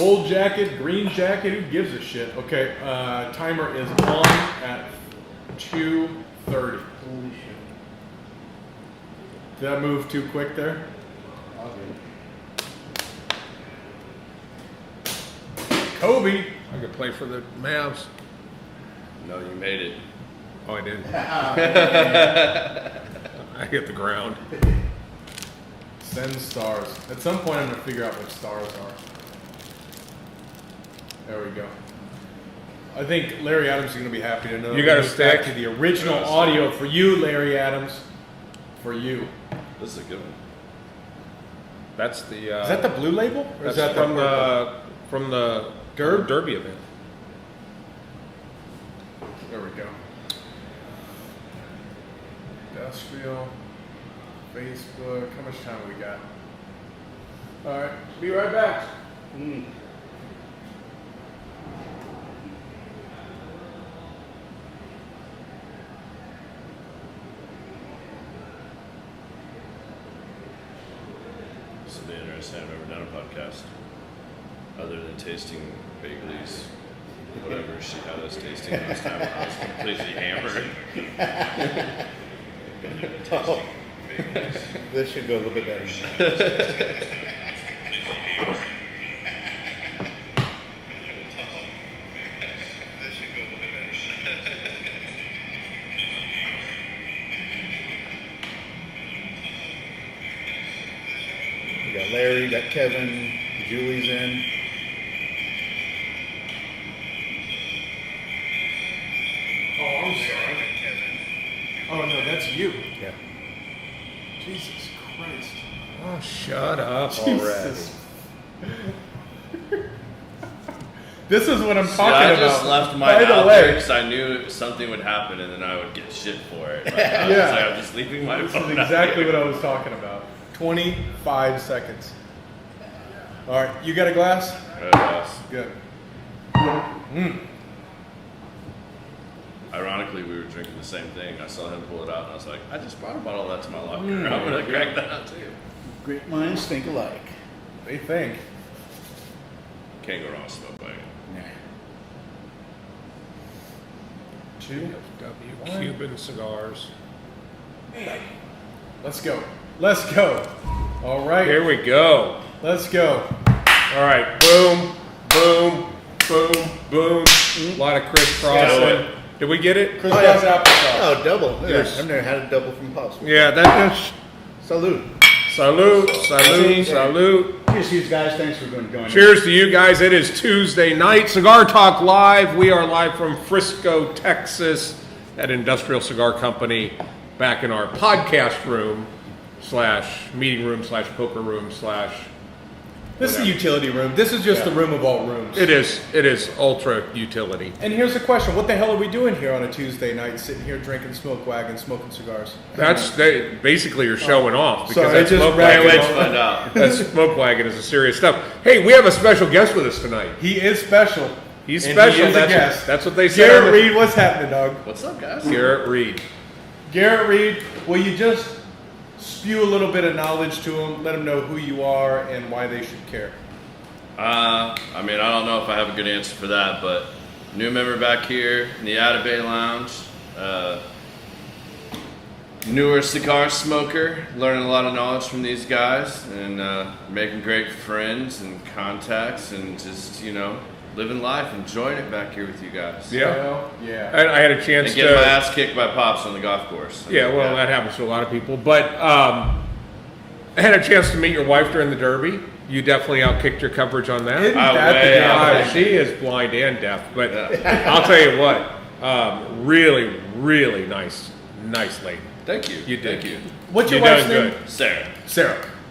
Gold jacket, green jacket, who gives a shit? Okay, timer is on at 2:30. Holy shit. Did I move too quick there? Kobe. I could play for the Mavs. No, you made it. Oh, I did. I hit the ground. Send stars. At some point, I'm going to figure out what stars are. There we go. I think Larry Adams is going to be happy to know. You got a Goes back stick? to the original audio for you, Larry Adams. For you. This is a good one. That's the. Is that the blue label? Or That's is that from the Derby event. There we go. Industrial, Facebook. How much time we got? All right, be right back. This will be interesting. I've never done a podcast other than tasting Bagley's, whatever she had us tasting last time. I was completely hammered. Oh. This should go a little bit better. We got Larry, got Kevin, Julie's in. Oh, I'm sorry. Oh no, that's you. Yeah. Jesus Christ. Oh, shut up Jesus. This is what I'm talking I about. just left mine By the out way, there because I knew something would happen and then I would get shit for it. Like, I was Yeah. like, I'm just leaving my This phone is out exactly here. what I was talking about. 25 seconds. All right, you got a glass? Good. Ironically, we were drinking the same thing. I saw him pull it out and I was like, I just brought a bottle of that to my locker. I'm going to crack that out too. Great minds think alike. They think. Can't go wrong with smoke wagon. Nah. 2. W Cuban cigars. Let's go. Let's go. All right. Here we go. Let's go. All right. Boom, boom, boom, boom. A lot of crisscrossing. Did we get it? Chris Brown's applesauce. Oh, double. Yeah, Yes. I've never had a double from Pops. Yeah, that's Salute. salute, salute, salute. Cheers, you guys. Thanks for joining us. Cheers to you guys. It is Tuesday night. Cigar Talk Live. We are live from Frisco, Texas at Industrial Cigar Company back in our podcast room / meeting room / poker room / This is the utility room. This is just the room of all rooms. It is ultra utility. And here's the question. What the hell are we doing here on a Tuesday night, sitting here drinking Smoke Wagon, smoking cigars? Basically you're showing off because Sorry, I that just smoke ragged Wait wagon, to find out. that smoke wagon is a serious stuff. Hey, we have a special guest with us tonight. He is special. He's And special. He is a that's, guest. that's what they say. Garrett Reed, what's happening, dog? What's up, guys? Garrett Reed. Garrett Reed, will you just spew a little bit of knowledge to them, let them know who you are and why they should care? I mean, I don't know if I have a good answer for that, but new member back here in the Atabay Lounge. Newer cigar smoker, learning a lot of knowledge from these guys and making great friends and contacts and just, living life, enjoying it back here with you guys. Yeah. Well, yeah. I had a chance And getting my to. ass kicked by Pops on the golf course. Yeah, well, that happens to a lot of people. But I had a chance to meet your wife during the Derby. You definitely outkicked your coverage on that. Isn't that the way damn out. thing? She is blind and deaf. But I'll tell you what, really, really nice lady. Thank you. You did. Thank you. What's your You're wife's doing name? good. Sarah.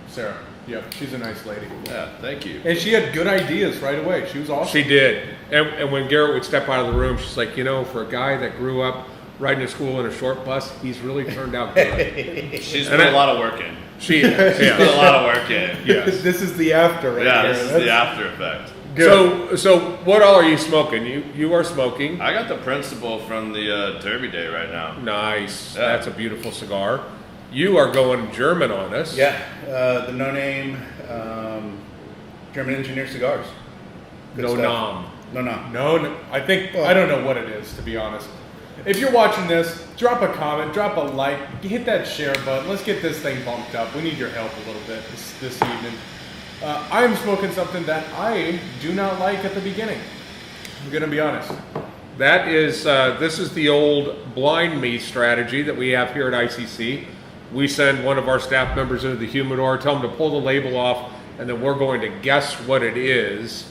Sarah. Yep, she's a nice lady. Yeah, thank you. And she had good ideas right away. She was awesome. She did. And when Garrett would step out of the room, she's like, for a guy that grew up riding to school in a short bus, he's really turned out good. She's put a lot of work in. She Put a lot of work in. Yes. This is the after right Yeah, here. this is That's the after effect. good. So what all are you smoking? You are smoking. I got the principal from the Derby Day right now. Nice. Yeah. That's a beautiful cigar. You are going German on us. Yeah, the no-name German engineer cigars. Good No stuff. nom. No, no. No, I think I don't know what it is, to be honest. If you're watching this, drop a comment, drop a like, hit that share button. Let's get this thing bumped up. We need your help a little bit this evening. I am smoking something that I do not like at the beginning. I'm gonna be honest. That is, this is the old blind me strategy that we have here at ICC. We send one of our staff members into the humidor, tell them to pull the label off, and then we're going to guess what it is.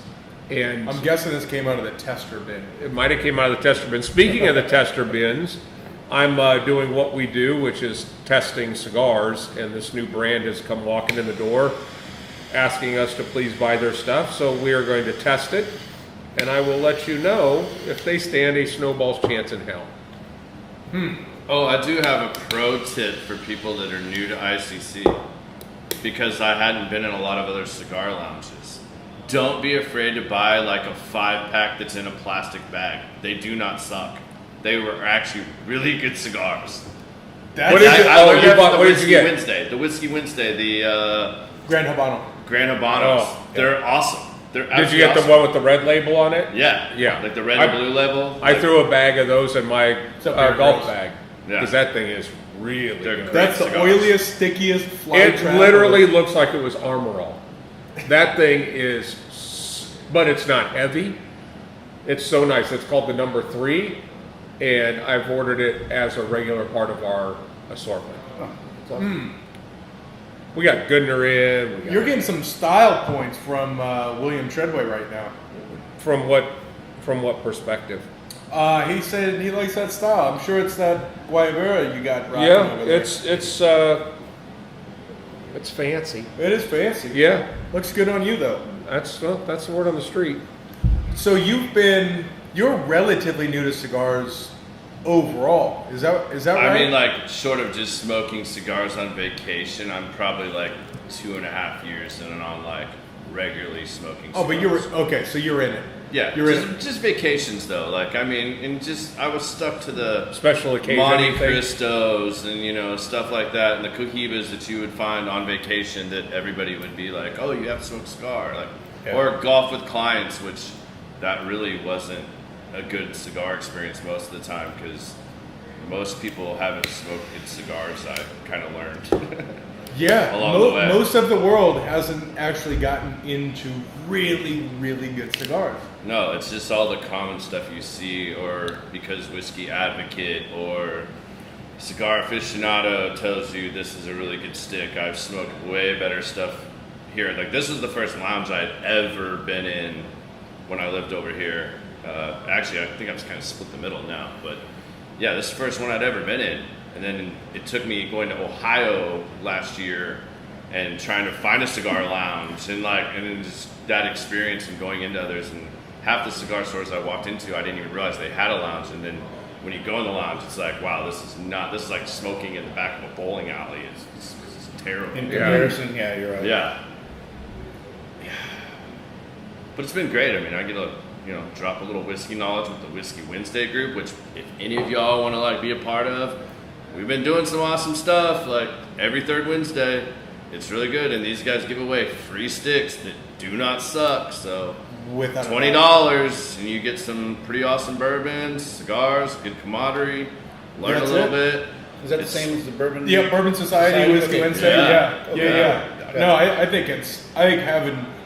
And I'm guessing this came out of the tester bin. it might have came out of the tester bin. Speaking of the tester bins, I'm doing what we do, which is testing cigars, and this new brand has come walking in the door asking us to please buy their stuff. So we are going to test it, and I will let you know if they stand a snowball's chance in hell. Oh, I do have a pro tip for people that are new to ICC, because I hadn't been in a lot of other cigar lounges. Don't be afraid to buy like a 5-pack that's in a plastic bag. They do not suck. They were actually really good cigars. What is it? I learned you that bought- from what the did you Whiskey get? Wednesday. The Whiskey Wednesday, the Grand Habano. Grand Habanos. Oh, They're awesome. They're Did you absolutely get the awesome. one with the red label on it? Yeah. Yeah. Like the red I- and blue label. I threw a bag of those in my up there, golf Chris. bag Yeah. because that thing is really They're good. great. That's the cigars. oiliest, stickiest fly It trap. literally looks like it was Armor All. That thing is, but it's not heavy. It's so nice. It's called the number 3, and I've ordered it as a regular part of our assortment. We got Goodner in. We got, You're getting some style points from William Treadway right now. from what perspective? He said he likes that style. I'm sure it's that Guayabera you got rocking Yeah, over there. it's fancy. It is fancy. Yeah, Looks good on you though. that's the word on the street. So you're relatively new to cigars overall. Is that right? I mean, like, short of just smoking cigars on vacation, I'm probably like 2.5 years in and on like regularly smoking cigars. Oh, but okay. So you're in it. Yeah, You're just vacations though. Like, I mean, and just I was stuck to the Special occasion. Monte anything? Cristos and stuff like that, and the cohibas that you would find on vacation that everybody would be like, "Oh, you have to smoke a cigar," like, Yeah. or golf with clients, which that really wasn't a good cigar experience most of the time because most people haven't smoked good cigars. I kind of learned. Yeah, Along the way. most of the world hasn't actually gotten into really, really good cigars. No, it's just all the common stuff you see, or because Whiskey Advocate or Cigar Aficionado tells you this is a really good stick. I've smoked way better stuff here. Like, this is the first lounge I'd ever been in when I lived over here. Actually, I think I'm just kind of split the middle now, but yeah, this is the first one I'd ever been in. And then it took me going to Ohio last year and trying to find a cigar lounge and then just that experience and going into others, and half the cigar stores I walked into, I didn't even realize they had a lounge. And then when you go in the lounge, it's like, wow, this is like smoking in the back of a bowling alley. It's terrible. In comparison, yeah, you're right. Yeah. But it's been great. I mean, I get to drop a little whiskey knowledge with the Whiskey Wednesday group, which if any of y'all want to like be a part of, we've been doing some awesome stuff like every third Wednesday. It's really good, and these guys give away free sticks that do not suck. So Without a doubt. $20, and you get some pretty awesome bourbons, cigars, good camaraderie, learn That's a little it? bit. Is that the It's- same as the bourbon? Yeah, Bourbon Society, Whiskey okay. Wednesday. Yeah. Yeah. Okay. No, I think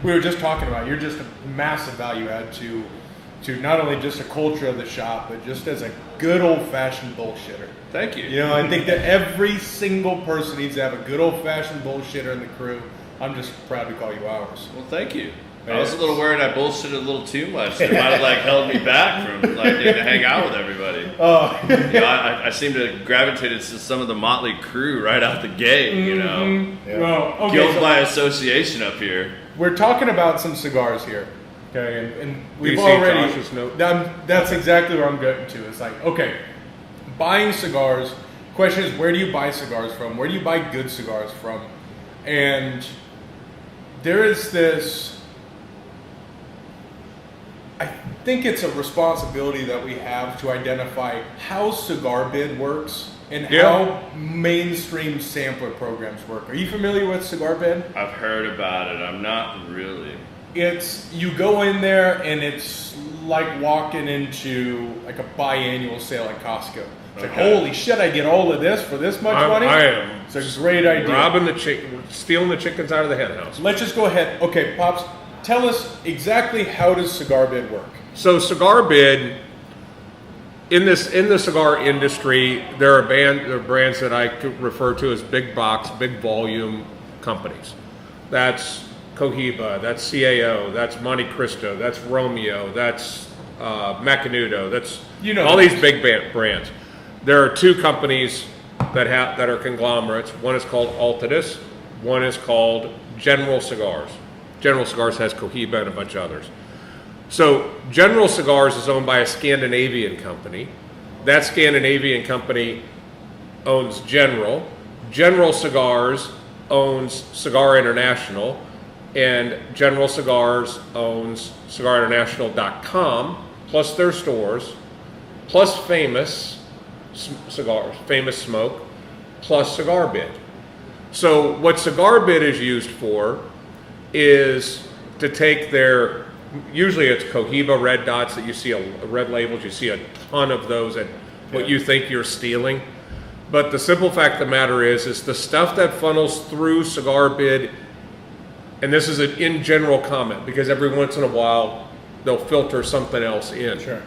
we were just talking about, you're just a massive value add to not only just a culture of the shop, but just as a good old fashioned bullshitter. Thank you. I think that every single person needs to have a good old fashioned bullshitter in the crew. I'm just proud to call you ours. Well, thank you. I Yeah. was a little worried I bullshitted a little too much. It might have held me back from getting to hang out with everybody. Oh, I seem to gravitated to some of the motley crew right out the gate. Yeah. well, okay. Guilt so by association up here. we're talking about some cigars here, okay? And we've you see already. Josh's note? That's exactly where I'm getting to. It's like, okay, buying cigars. Question is, where do you buy cigars from? Where do you buy good cigars from? And there is this. I think it's a responsibility that we have to identify how Cigar Bid works and Yeah. how mainstream sampler programs work. Are you familiar with Cigar Bid? I've heard about it. I'm not really. you go in there and it's like walking into like a biannual sale at Costco. It's like, holy shit, I get all of this for this much money? I am. It's a great idea. Stealing the chickens out of the hen house. Let's just go ahead. Okay, Pops, tell us exactly how does Cigar Bid work? So Cigar Bid, in the cigar industry, there are brands that I could refer to as big box, big volume companies. That's Cohiba, that's CAO, that's Monte Cristo, that's Romeo, that's Macanudo, that's all these big brands. There are two companies that are conglomerates. One is called Altadis. One is called General Cigars. General Cigars has Cohiba and a bunch of others. So General Cigars is owned by a Scandinavian company. That Scandinavian company owns General. General Cigars owns Cigar International. And General Cigars owns CigarInternational.com, plus their stores, plus Famous Cigars, Famous Smoke, plus Cigar Bid. So what Cigar Bid is used for is to take their, usually it's Cohiba red dots that you see, red labels, you see a ton of those at what you think you're stealing. But the simple fact of the matter is the stuff that funnels through Cigar Bid, and this is an in general comment because every once in a while they'll filter something else in. Sure.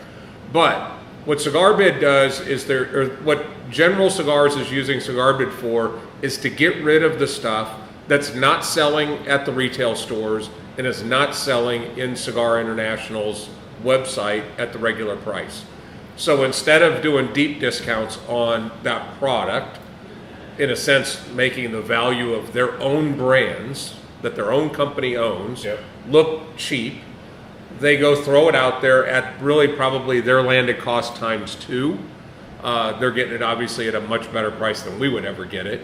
But what Cigar Bid does is what General Cigars is using Cigar Bid for is to get rid of the stuff that's not selling at the retail stores and is not selling in Cigar International's website at the regular price. So instead of doing deep discounts on that product, in a sense making the value of their own brands that their own company owns look cheap, they go throw it out there at really probably their landed cost times 2. They're getting it obviously at a much better price than we would ever get it.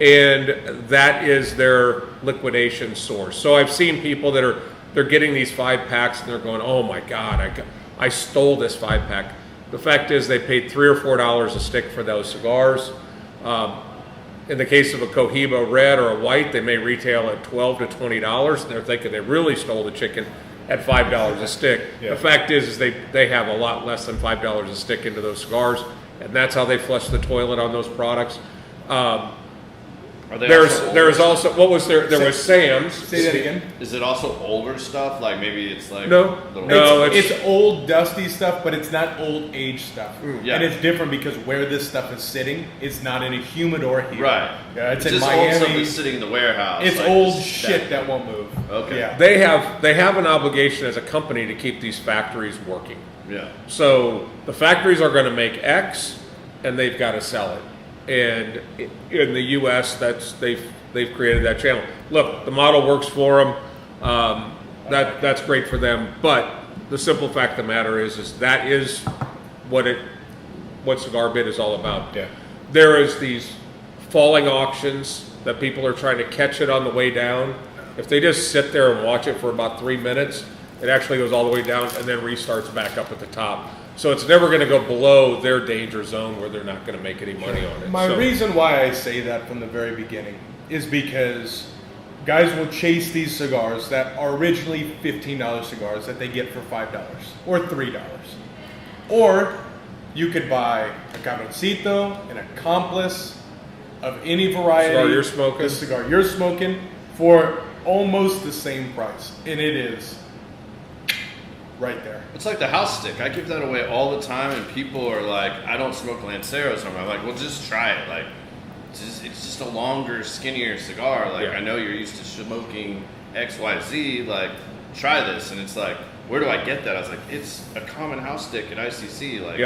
And that is their liquidation source. So I've seen people that they're getting these 5-packs and they're going, oh my God, I stole this 5-pack. The fact is they paid $3 or $4 a stick for those cigars. In the case of a Cohiba red or a white, they may retail at $12 to $20. And they're thinking they really stole the chicken at $5 a stick. Yeah. The fact is they have a lot less than $5 a stick into those cigars, and that's how they flush the toilet on those products. There's also what was there? There was Sam's. Say that again. Is it also older stuff? Like maybe it's like No. It's old dusty stuff, but it's not old age stuff. Yeah. And it's different because where this stuff is sitting, it's not in a humidor here. Right. Yeah, it's in just old stuff Miami. that's sitting in the warehouse. It's like old just shit that won't move. Okay. Yeah. They have an obligation as a company to keep these factories working. Yeah. So the factories are going to make X, and they've got to sell it. And in the U.S., they've created that channel. Look, the model works for them. That's great for them. But the simple fact of the matter is that is what Cigar Bid is all about. Yeah. There is these falling auctions that people are trying to catch it on the way down. If they just sit there and watch it for about 3 minutes, it actually goes all the way down and then restarts back up at the top. So it's never going to go below their danger zone where they're not going to make any money on it. My reason why I say that from the very beginning is because guys will chase these cigars that are originally $15 cigars that they get for $5 or $3. Or you could buy a Cabroncito, an Accomplice of any variety. Cigar you're smoking. The cigar you're smoking for almost the same price. And it is right there. It's like the house stick. I give that away all the time, and people are like, "I don't smoke Lanceros." I'm like, "Well, just try it. Like, it's just a longer, skinnier cigar. Like, I know you're used to smoking X, Y, Z. Like, try this." And it's like, "Where do I get that?" I was like, "It's a common house stick at ICC." Like,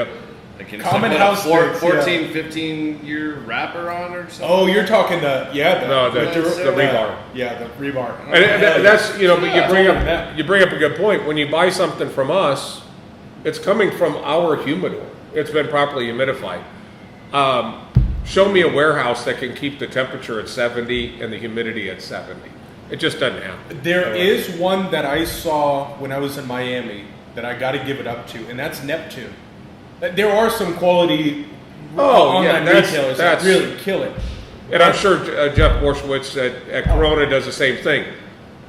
like it's Common like house sticks, 14, 15-year wrapper on or something. Oh, you're talking the rebar. Yeah, the rebar. And that's but you bring up a good point. When you buy something from us, it's coming from our humidor. It's been properly humidified. Show me a warehouse that can keep the temperature at 70 and the humidity at 70. It just doesn't happen. There is one that I saw when I was in Miami that I got to give it up to, and that's Neptune. There are some quality online retailers that really kill it. And I'm sure Jeff Borshowitz at Corona does the same thing.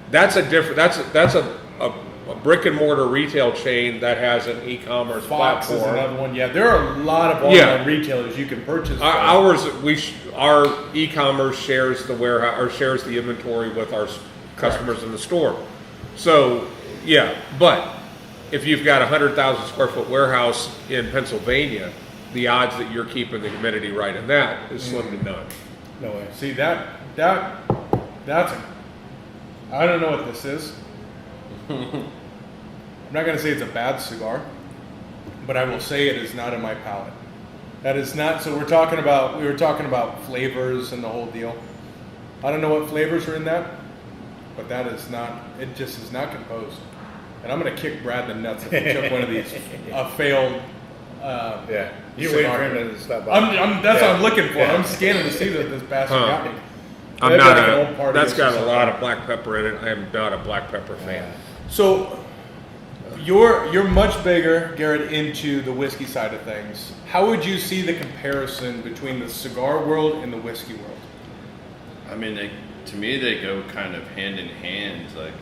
That's a different. That's a a brick and mortar retail chain that has an e-commerce Fox is platform. another one. Yeah, there are a lot of online retailers you can purchase from. Our e-commerce shares the warehouse or shares the inventory with our customers in the store. So yeah, but if you've got a 100,000 square foot warehouse in Pennsylvania, the odds that you're keeping the humidity right in that is slim to none. No way. See that's I don't know what this is. I'm not going to say it's a bad cigar, but I will say it is not in my palate. That is not. So we were talking about flavors and the whole deal. I don't know what flavors are in that, but that is not. It just is not composed. And I'm going to kick Brad in the nuts if he took one of these failed. You wait for him to stop by. That's what I'm looking for. I'm scanning to see that this bastard got me. I'm not that's got a lot of black pepper in it. I am not a black pepper fan. So you're much bigger, Garrett, into the whiskey side of things. How would you see the comparison between the cigar world and the whiskey world? I mean, to me, they go kind of hand in hand. Like,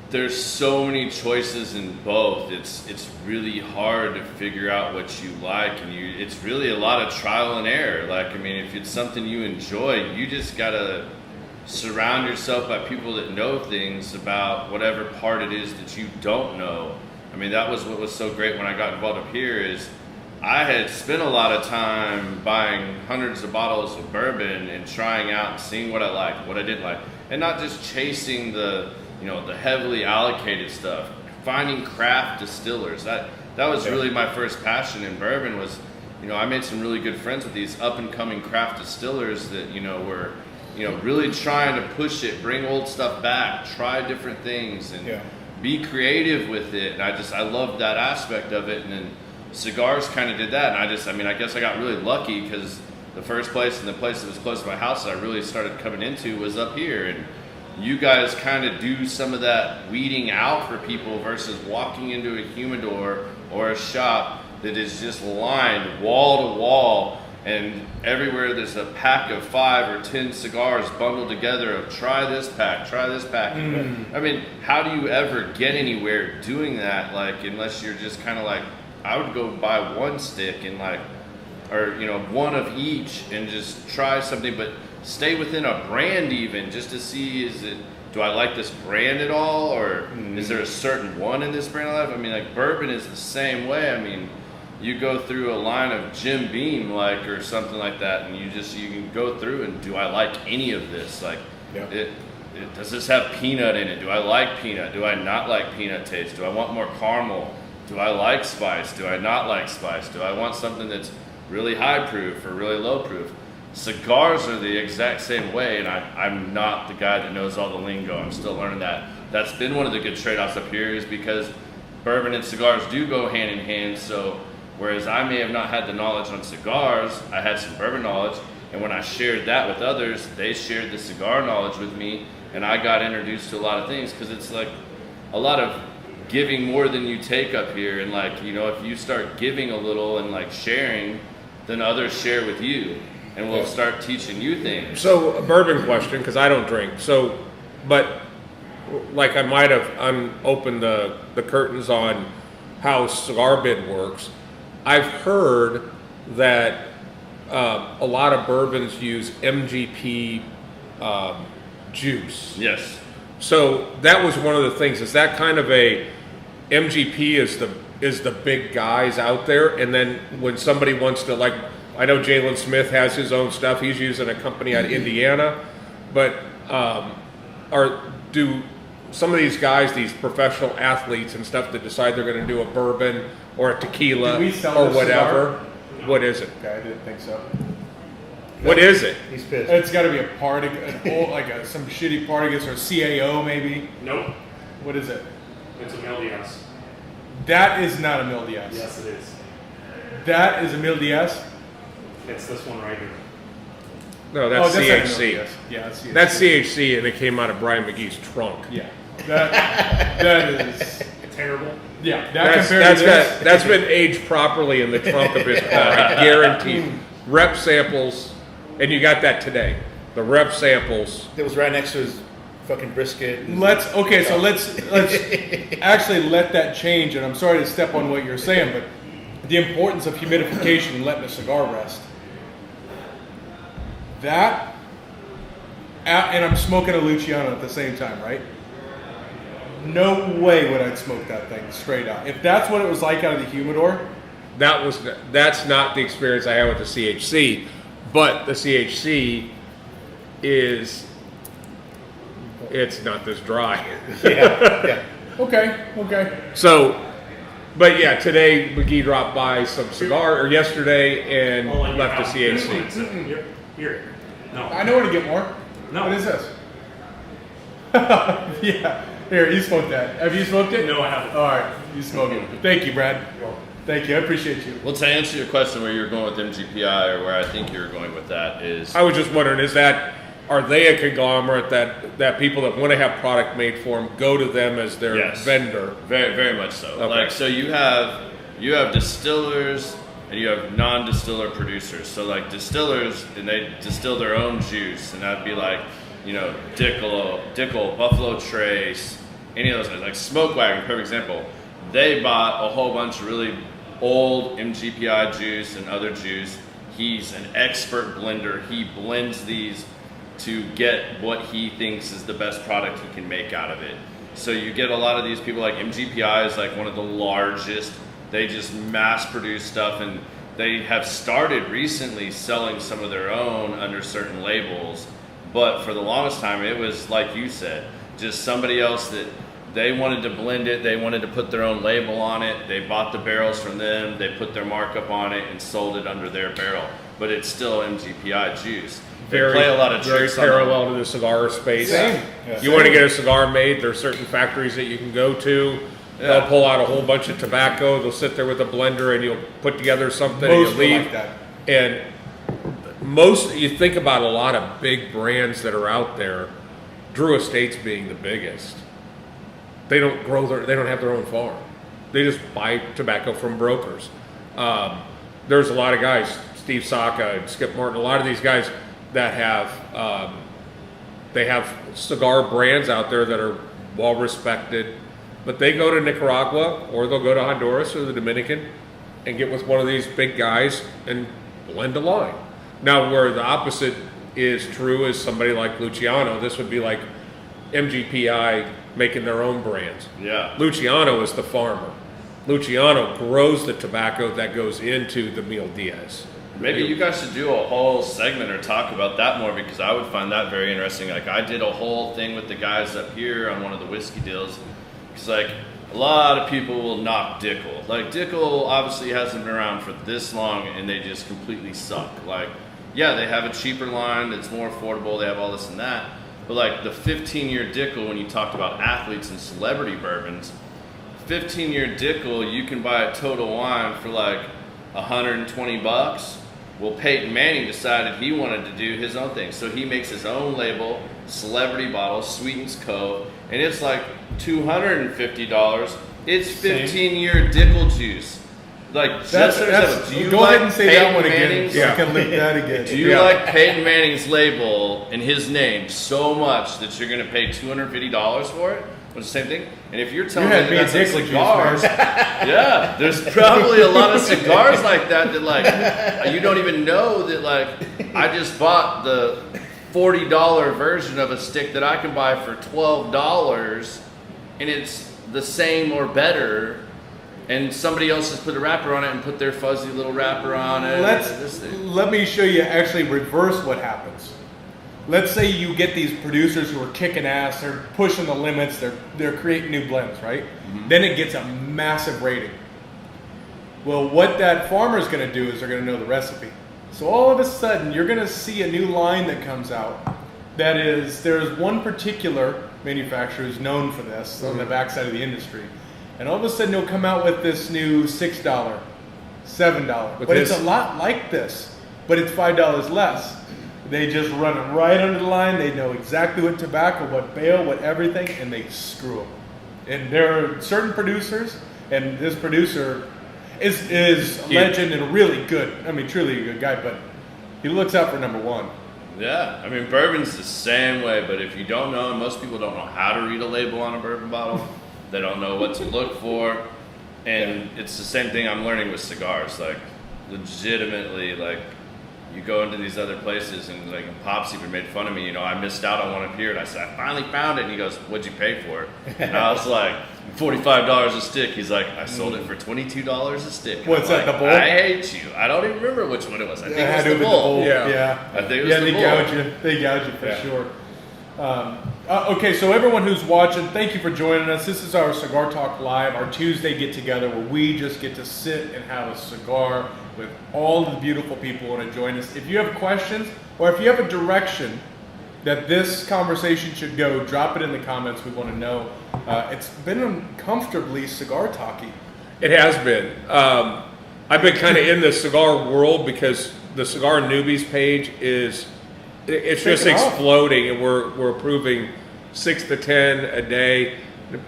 there's so many choices in both. It's really hard to figure out what you like, and it's really a lot of trial and error. Like, I mean, if it's something you enjoy, you just gotta surround yourself by people that know things about whatever part it is that you don't know. I mean, that was what was so great when I got involved up here is I had spent a lot of time buying hundreds of bottles of bourbon and trying out and seeing what I liked, what I didn't like, and not just chasing the heavily allocated stuff, finding craft distillers. That was really my first passion in bourbon was, I made some really good friends with these up and coming craft distillers that, were, really trying to push it, bring old stuff back, try different things and be creative with it. And I loved that aspect of it. And then Cigars kind of did that. And I guess I got really lucky because the first place and the place that was close to my house that I really started coming into was up here. And you guys kind of do some of that weeding out for people versus walking into a humidor or a shop that is just lined wall to wall, and everywhere there's a pack of 5 or 10 cigars bundled together of try this pack. I mean, how do you ever get anywhere doing that? Like, unless you're just kind of like, I would go buy one stick and one of each and just try something, but stay within a brand even just to see, do I like this brand at all, or is there a certain one in this brand I like? I mean, like bourbon is the same way. I mean, you go through a line of Jim Beam or something like that, and you can go through and do I like any of this? Like, does this have peanut in it? Do I like peanut? Do I not like peanut taste? Do I want more caramel? Do I like spice? Do I not like spice? Do I want something that's really high proof or really low proof? Cigars are the exact same way, and I'm not the guy that knows all the lingo. I'm still learning that. That's been one of the good trade-offs up here is because bourbon and cigars do go hand in hand. So whereas I may have not had the knowledge on cigars, I had some bourbon knowledge, and when I shared that with others, they shared the cigar knowledge with me, and I got introduced to a lot of things because it's like a lot of giving more than you take up here. And if you start giving a little and sharing, then others share with you. And we'll start teaching you things. So a bourbon question, because I don't drink. So, but I might have unopened the curtains on how cigar bid works. I've heard that a lot of bourbons use MGP juice. Yes. So that was one of the things. Is that kind of a MGP is the big guys out there, and then when somebody wants to I know Jalen Smith has his own stuff. He's using a company out of Indiana. But do some of these guys, these professional athletes and stuff that decide they're going to do a bourbon or a tequila or whatever? Cigar? What is it? Okay, I didn't think so. What is it? He's pissed. It's got to be a party, some shitty Partagas or CAO maybe. Nope. What is it? It's a Mil Diaz. That is not a Mil Diaz. Yes, it is. That is a Mil Diaz? It's this one right here. No, that's not a Mil CHC. Diaz. Yeah, that's CHC. That's CHC, and it came out of Brian McGee's trunk. Yeah. That is Terrible. Yeah, that's been aged properly in the trunk of his car. I guarantee. Rep samples, and you got that today. The rep samples. It was right next to his fucking brisket. and- Let's actually let that change. And I'm sorry to step on what you're saying, but the importance of humidification and letting a cigar rest. That, and I'm smoking a Luciano at the same time, right? No way would I smoke that thing straight out. If that's what it was like out of the humidor, That's not the experience I had with the CHC, but the CHC it's not this dry. Yeah. okay. So, but yeah, today McGee dropped by some cigar, or yesterday, and Oh, like left the you have- CHC. Yep. Here. No. I know where to get more. No. What is this? Yeah. Here, you smoked that. Have you smoked it? No, I haven't. All right, you smoke it. Thank you, Brad. Thank you. I appreciate you. Well, to answer your question where you're going with MGPI or where I think you're going with that is, I was just wondering, are they a conglomerate that people that want to have product made for them go to them as their Yes. vendor? very, very much so. Okay. Like, so you have distillers and you have non-distiller producers. So like distillers, and they distill their own juice, and that'd be like, Dickel, Buffalo Trace, any of those guys. Like Smoke Wagon, perfect example. They bought a whole bunch of really old MGPI juice and other juice. He's an expert blender. He blends these to get what he thinks is the best product he can make out of it. So you get a lot of these people, like MGPI is like one of the largest. They just mass produce stuff, and they have started recently selling some of their own under certain labels. But for the longest time, it was like you said, just somebody else that they wanted to blend it. They wanted to put their own label on it. They bought the barrels from them. They put their markup on it and sold it under their barrel. But it's still MGPI juice. They play a lot of very tricks on parallel to the cigar space. Same. You want to get a cigar made, there's certain factories that you can go to. Yeah. They'll pull out a whole bunch of tobacco. They'll sit there with a blender, and you'll put together something, Most and were you leave. like that. And you think about a lot of big brands that are out there, Drew Estates being the biggest. They don't they don't have their own farm. They just buy tobacco from brokers. There's a lot of guys, Steve Saka and Skip Martin, a lot of these guys that have, they have cigar brands out there that are well respected, but they go to Nicaragua or they'll go to Honduras or the Dominican and get with one of these big guys and blend a line. Now, where the opposite is true is somebody like Luciano. This would be like MGPI making their own brands. Yeah. Luciano is the farmer. Luciano grows the tobacco that goes into the Mil Diaz. Maybe you guys should do a whole segment or talk about that more, because I would find that very interesting. Like, I did a whole thing with the guys up here on one of the whiskey deals. Because, like, a lot of people will knock Dickel. Like, Dickel obviously hasn't been around for this long, and they just completely suck. Like, yeah, they have a cheaper line that's more affordable. They have all this and that. But, like, the 15-year Dickel, when you talked about athletes and celebrity bourbons, 15-year Dickel, you can buy a Total Wine for, like, $120. Well, Peyton Manning decided he wanted to do his own thing. So he makes his own label, celebrity bottle, Sweetens Cove, and it's like $250. It's 15-year Dickel juice. Like, That's do you go like ahead and say Peyton that one again. Manning's- So I can link that again. Do you like Peyton Manning's label and his name so much that you're going to pay $250 for it? It's the same thing. And if you're telling had me me a that's like Dickel juice, cigars, yeah, there's probably a lot of cigars like that like you don't even know that. Like, I just bought the $40 version of a stick that I can buy for $12, and it's the same or better. And somebody else has put a wrapper on it and put their fuzzy little wrapper on it. Let me show you actually reverse what happens. Let's say you get these producers who are kicking ass, they're pushing the limits, they're creating new blends, right? Mm-hmm. Then it gets a massive rating. Well, what that farmer's going to do is they're going to know the recipe. So all of a sudden, you're going to see a new line that comes out. That is, there's one particular manufacturer who's known for this on the backside of the industry. And all of a sudden, he'll come out with this new $6, $7. But it's a lot like this, but it's $5 less. They just run it right under the line. They know exactly what tobacco, what bale, what everything, and they screw them. And there are certain producers, and this producer is a legend and really good. I mean, truly a good guy, but he looks out for number one. Yeah, I mean, bourbon's the same way, but if you don't know, and most people don't know how to read a label on a bourbon bottle, they don't know what to look for, and it's the same thing I'm learning with cigars. Like, legitimately, like, you go into these other places, and like Pops even made fun of me. You know, I missed out on one up here, and I said, I finally found it. And he goes, "What'd you pay for it?" And I was like, $45 a stick. He's like, "I sold it for $22 a stick." And What's I'm that, like, the Bull? I hate you. I don't even remember which one it was. I think It had it to was be the Bull. Yeah. I think it was the they Bull. gouge you. They gouge you for Yeah. sure. Okay, so everyone who's watching, thank you for joining us. This is our Cigar Talk Live, our Tuesday get-together where we just get to sit and have a cigar with all of the beautiful people who want to join us. If you have questions or if you have a direction that this conversation should go, drop it in the comments. We want to know. It's been uncomfortably cigar talky. It has been. I've been kind of in the cigar world because the Cigar Newbies page it's just Taking off. exploding, and we're approving 6 to 10 a day.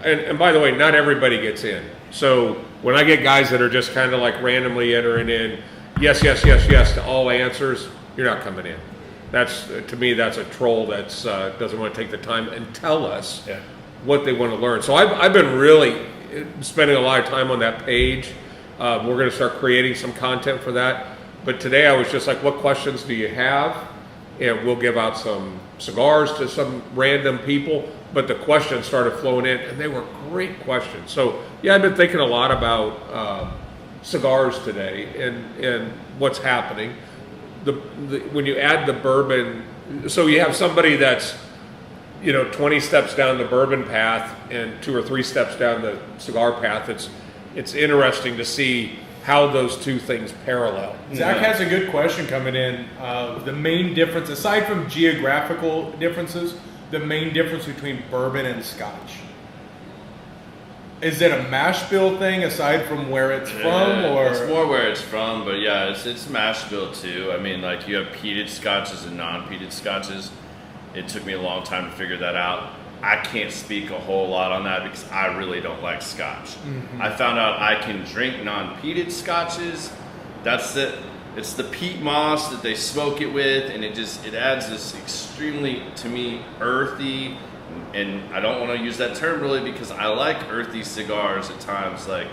And by the way, not everybody gets in. So when I get guys that are just kind of like randomly entering in, yes to all answers, you're not coming in. That's, to me, that's a troll that doesn't want to take the time and tell us what they want to learn. So I've been really spending a lot of time on that page. We're going to start creating some content for that. But today I was just like, what questions do you have? And we'll give out some cigars to some random people. But the questions started flowing in, and they were great questions. So yeah, I've been thinking a lot about cigars today and what's happening. When you add the bourbon, so you have somebody that's 20 steps down the bourbon path and 2 or 3 steps down the cigar path. It's interesting to see how those two things parallel. Zach has a good question coming in. The main difference, aside from geographical differences, the main difference between bourbon and Scotch. Is it a mash bill thing aside from where it's from, or it's more where it's from? But yeah, it's mash bill too. I mean, like, you have peated Scotches and non-peated Scotches. It took me a long time to figure that out. I can't speak a whole lot on that because I really don't like Scotch. I found out I can drink non-peated Scotches. That's it. It's the peat moss that they smoke it with, and it adds this extremely, to me, earthy. And I don't want to use that term really because I like earthy cigars at times. Like,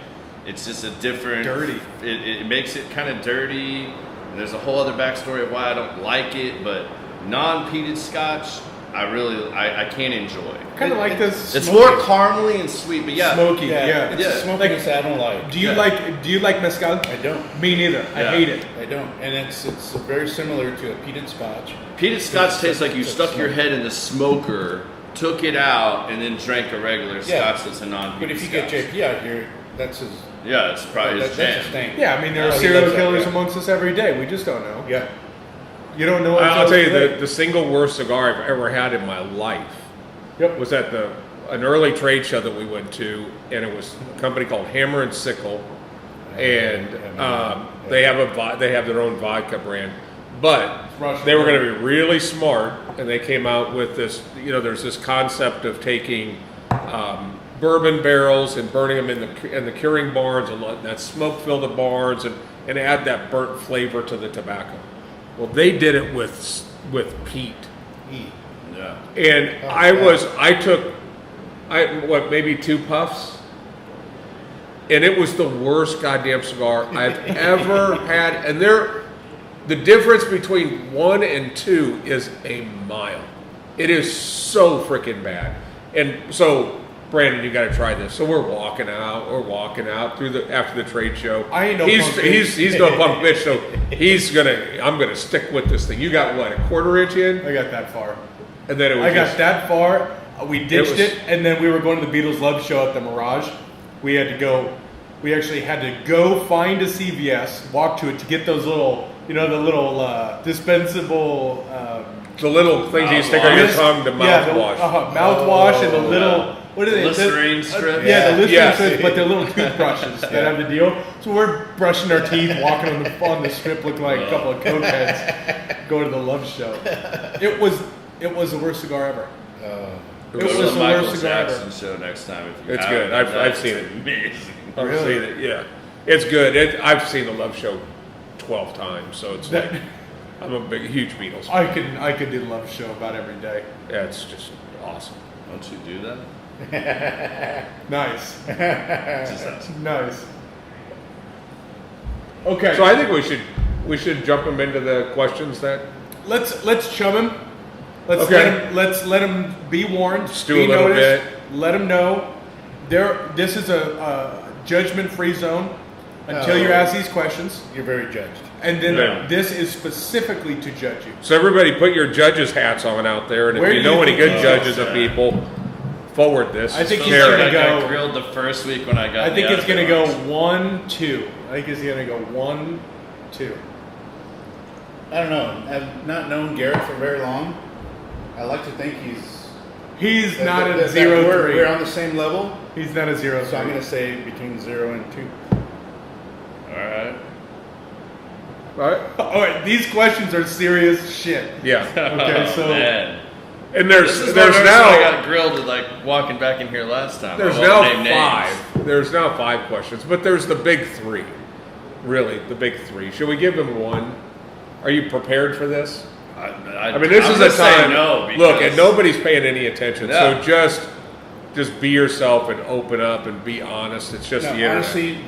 it's just a different... Dirty. It makes it kind of dirty. And there's a whole other backstory of why I don't like it. But non-peated Scotch, I can't enjoy. kind of like this? It's smoky. more caramely and sweet, but yeah. Smoky, Yeah, it's yeah. a smokiness I don't like. Do you like mezcal? I don't. Me neither. I Yeah. hate it. I don't. And it's very similar to a peated Scotch. Peated Scotch tastes like you It's stuck your smoke. head in the smoker, took it out, and then drank a regular Yeah. Scotch that's a non-peated But if you Scotch. get JP out here, that's his. Yeah, it's probably his That's his jam. thing. Yeah, I mean, there are Oh, he serial loves that, killers yeah. amongst us every day. We just don't know. Yeah. You don't know. I'll tell you, today. the single worst cigar I've ever had in my life Yep. was at an early trade show that we went to, and it was a company called Hammer and Sickle, and they have their own vodka brand, but Russian they were going brand. to be really smart, and they came out with this. There's this concept of taking bourbon barrels and burning them in the curing barns and letting that smoke fill the barns and add that burnt flavor to the tobacco. Well, they did it with peat. Yeah. And I took maybe 2 puffs, and it was the worst goddamn cigar I've ever had. And the difference between 1 and 2 is a mile. It is so freaking bad. And so, Brandon, you got to try this. So we're walking out after the trade show. I ain't no he's, punk he's, bitch. he's no punk bitch. So I'm gonna stick with this thing. You got what, a 1/4 inch in, I got that far. and then it was I got just, that far. We ditched was- it, and then we were going to the Beatles Love Show at the Mirage. We actually had to go find a CVS, walk to it to get those little, dispensable. the little things you stick on your Mist- tongue to mouthwash. Mouthwash and the little. yeah. What are they? Listerine strips? Yeah, the Listerine Yeah. strips, but they're little toothbrushes that have the deal. So we're brushing our teeth, walking on the strip, looking like a couple of cokeheads, going to the Love Show. It was the worst cigar ever. Go It to was the the Michael worst cigar ever. Jackson show next time if you It's haven't good. done I've that. seen It's it. amazing. I've Really? seen it. Yeah, it's good. I've seen the Love Show 12 times, so it's like I'm a huge Beatles fan. I could do Love Show about every day. Yeah, it's just awesome. Don't you do that? Nice. Just asking. Nice. Okay. So I think we should jump him into the questions that. Let's chum him. Okay. Let's let him be warned. Let's do be a little noticed, bit. Let him know. This is a judgment-free zone until you're asked these questions, You're very judged. and then Yeah. this is specifically to judge you. So everybody, put your judges' hats on out there, and Where if do you know you any think good he judges goes? of people, forward this. I think he's Share gonna it. I got go- grilled the first week when I got. I think the it's going to go outdoors. 1-2. I think it's going to go 1-2. I don't know. I've not known Garrett for very long. I like to think He's not a that 0-3. we're on the same level. He's not a 0-3. So I'm going to say between 0 and 2. All right. All right. All right, these questions are serious shit. Yeah. Okay, so Man. And This is there's I now got grilled like walking back in here last time. there's I won't now name names. 5. There's now 5 questions, but there's the big 3. Really, the big 3. Should we give him one? Are you prepared for this? I mean, this I'm is gonna a say time. no, Look, because- and nobody's paying any attention. Yeah. So just be yourself and open up and be honest. It's just No, the internet. honestly,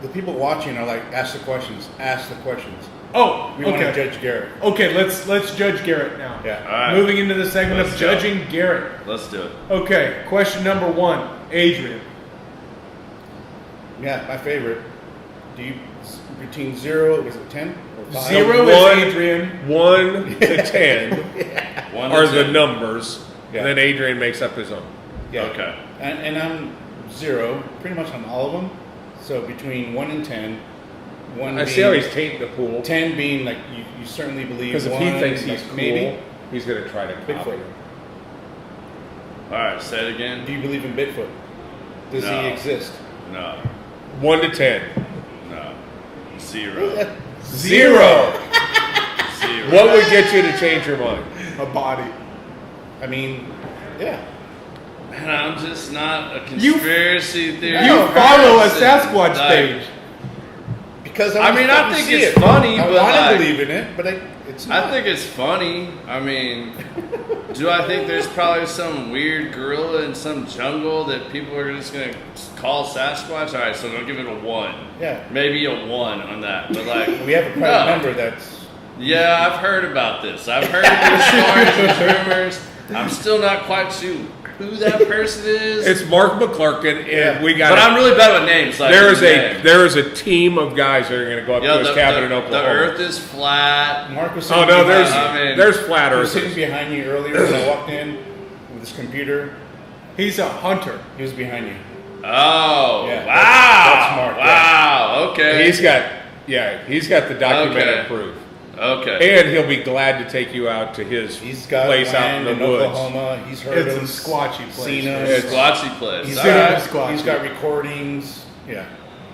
the people watching are like, ask the questions. Ask the questions. oh, We want to okay. judge Garrett. Okay, let's judge Garrett now. Yeah. All right. Moving into the segment Let's of go. judging Garrett. Let's do it. Okay, question number 1, Adrian. Yeah, my favorite. Do you between 0? Was it 10 or 5? 0 1 is Adrian. 1 to 10 One are to the 10. numbers, Yeah. and then Adrian makes up his own. Yeah. Okay. And I'm 0, pretty much on all of them. So between 1 and 10. 1 I being, see how he's tainting the pool. 10 being like you certainly believe. Because if he 1, thinks he's like, cool, maybe. he's going to try to copy Bigfoot. him. All right. Say it again. Do you believe in Bigfoot? Does No. he exist? No. 1 to 10. No. 0. 0. 0. What would get you to change your mind? A body. I mean, yeah. Man, I'm just not a conspiracy theory. You follow a person. Sasquatch Like, page. Because I mean, I think it's funny, I but want like- to believe in it, but it's not. I think it's funny. I mean, do I think there's probably some weird gorilla in some jungle that people are just gonna call Sasquatch? All right, so I'll give it a 1. Yeah. Maybe a 1 on that. But like, We have a private no. member that's. Yeah, I've heard about this. I've heard these stories and rumors. I'm still not quite sure who that person is. It's Mark McClurkin, and Yeah. we got. But I'm really bad with names. So I there can is name. there is a team of guys that are going to go up Yeah, to his cabin in Oklahoma. the Earth is flat. Mark was Oh sitting no, behind- there's flat he was sitting earthers. behind you earlier when I walked in with his computer. He's a hunter. He was behind you. Oh, Yeah, wow. that's Mark, Wow, okay. He's got the documented Okay. proof, okay. and he'll be glad to take you out to his He's got place out land in the in woods. Oklahoma. He's heard It's him, a squatchy place. seen him. It's- Squatchy place. He's All Super right. squatchy. He's got recordings. Yeah.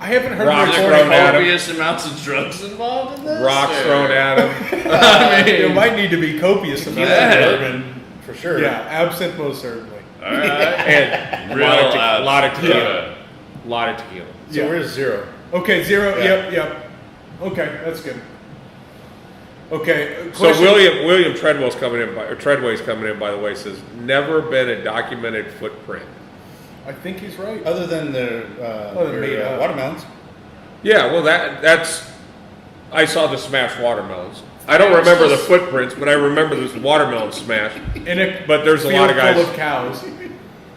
I haven't heard Rocks of Are thrown there recording. at him. copious amounts of drugs involved in this? Rocks or- thrown at him. I mean, There might need to be copious He's amounts. Yeah. bourbon for sure. Yeah, absent most certainly. all right. And a Real lot of loud. tequila. Yeah. Lot of tequila. So Yeah. where's 0? Okay, 0. Yeah. Yep. Okay, that's good. Okay. So question- William Treadway's coming in. By the way, says never been a documented footprint. I think he's right. Other than the made up. watermelons. Yeah, well that's. I saw the smashed watermelons. I don't remember the footprints, but I remember this watermelon smash. In a But there's a lot of field guys. full of cows.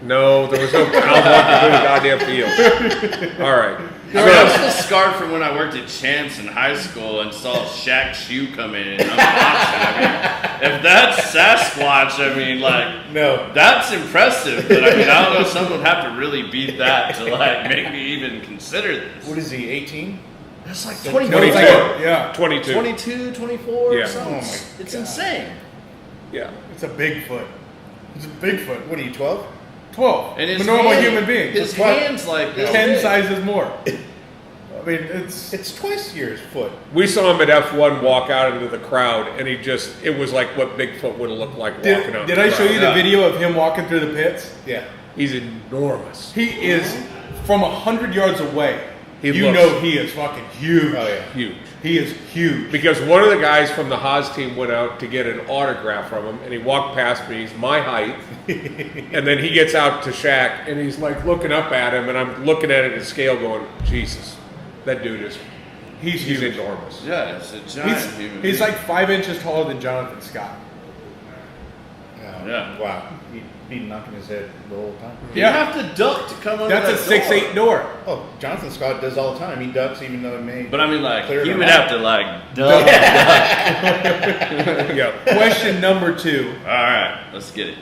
No, there was no cows walking through the goddamn field. All right. I mean, I'm So, still scarred from when I worked at Chance in high school and saw Shaq Shoe come in and unbox it. I mean, if that's Sasquatch, I mean, like, No. that's impressive. But I mean, I don't know if someone would have to really beat that to like make me even consider this. What is he, 18? That's like No, 24, it's like- yeah, 22. 22, 24, Yeah. something. Oh my It's God. insane. Yeah. it's a Bigfoot. It's a Bigfoot. What are you, 12? 12. And a his normal hand- human being. His It's what- hands like this 10 big. sizes more. I mean, it's It's twice your foot. We saw him at F1 walk out into the crowd, and it was like what Bigfoot would have looked like walking out. Did the I show crowd. you Yeah. the video of him walking through the pits? Yeah. He's enormous. He is from 100 yards away. He You looks know he is fucking huge. Oh yeah. huge. He is huge. Because one of the guys from the Haas team went out to get an autograph from him, and he walked past me. He's my height, and then he gets out to Shaq, and he's like looking up at him, and I'm looking at it at scale, going, "Jesus, that dude is he's huge. enormous." Yeah, it's a giant human He's being. like 5 inches taller than Jonathan Scott. Yeah. Wow. He'd be knocking his head the whole time. You have to duck to come under That's that a 6'8" door. Oh, Jonathan Scott does all the time. He ducks even though it may. But I mean, like, clear he it would out. have to, like, duck. Yeah. Question number 2. All right, let's get it.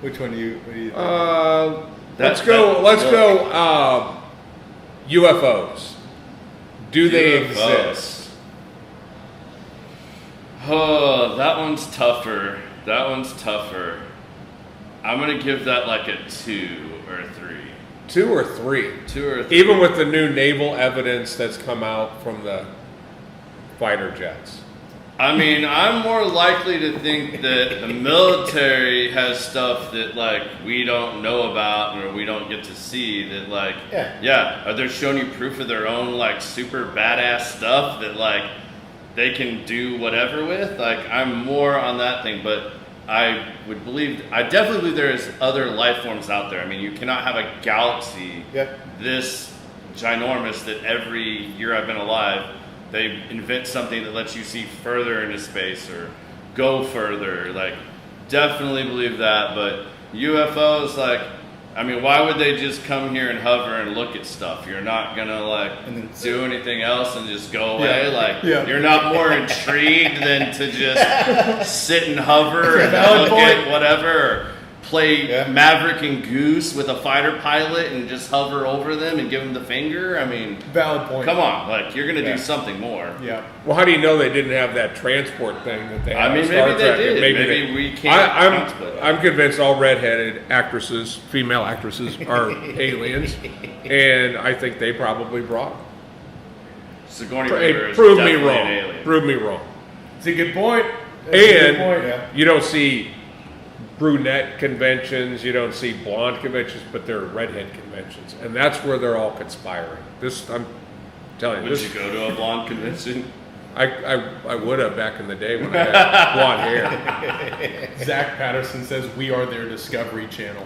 Which one do you? What do you think? Let's That- go. that- Let's look. go. UFOs. Do they UFOs. exist? Oh, that one's tougher. I'm gonna give that like a 2 or a 3. 2 or 3? 2 or 3. Even with the new naval evidence that's come out from the fighter jets. I mean, I'm more likely to think that the military has stuff that like we don't know about or we don't get to see. That like, Yeah. are they showing you proof of their own like super badass stuff that like they can do whatever with? Like, I'm more on that thing, but I definitely believe there is other life forms out there. I mean, you cannot have a galaxy this ginormous that every year I've been alive, they invent something that lets you see further into space or go further. Like, definitely believe that. But UFOs, like, I mean, why would they just come here and hover and look at stuff? You're not gonna like do anything else and just go away. You're not more intrigued than to just sit and hover and look at whatever. Or play Maverick and Goose with a fighter pilot and just hover over them and give them the finger. I mean, Valid point. come on, like you're gonna do something more. Yeah. Well, how do you know they didn't have that transport thing that they have? I mean, in Star maybe Trek? they did. Maybe Maybe we can't contemplate that. I'm convinced all redheaded actresses, female actresses, are aliens, and I think they probably brought them. Sigourney Hey, Weaver is prove me definitely an wrong. alien. Prove me wrong. It's a good point. That's a good point. And you don't see brunette conventions, you don't see blonde conventions, but there are redhead conventions, and that's where they're all conspiring. This, I'm telling you, Would this. you go to a blonde convention? I would have back in the day when I had blonde hair. Zach Patterson says we are their Discovery Channel.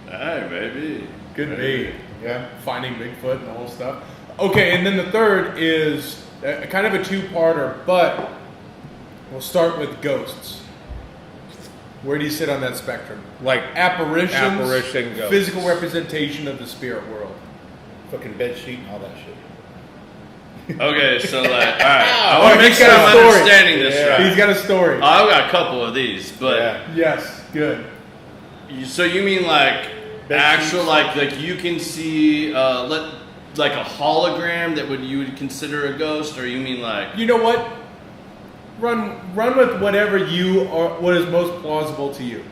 Hey, maybe. Could be. Yeah. Finding Bigfoot and the whole stuff. Okay, and then the third is kind of a two-parter, but we'll start with ghosts. Where do you sit on that spectrum? Like Apparitions, apparition ghosts. physical representation of the spirit world. Fucking bed sheet and all that shit. Okay, so like, all right. I want to make he's sure got a I'm story. understanding this right. He's got a story. I've got a couple of these, but Yes, good. so you mean like Bed actual sheets. like you can see like a hologram that you would consider a ghost, or you mean like You know what? Run with whatever what is most plausible to you.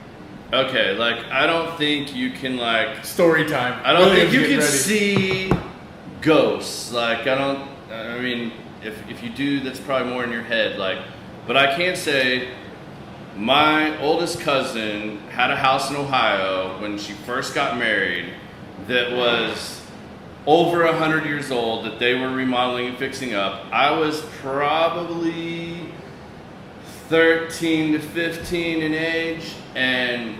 okay, like I don't think you can like Story time. I don't think Williams, you get can ready. see ghosts. Like I mean, if you do, that's probably more in your head. Like, but I can say, my oldest cousin had a house in Ohio when she first got married that was over 100 years old that they were remodeling and fixing up. I was probably 13 to 15 in age, and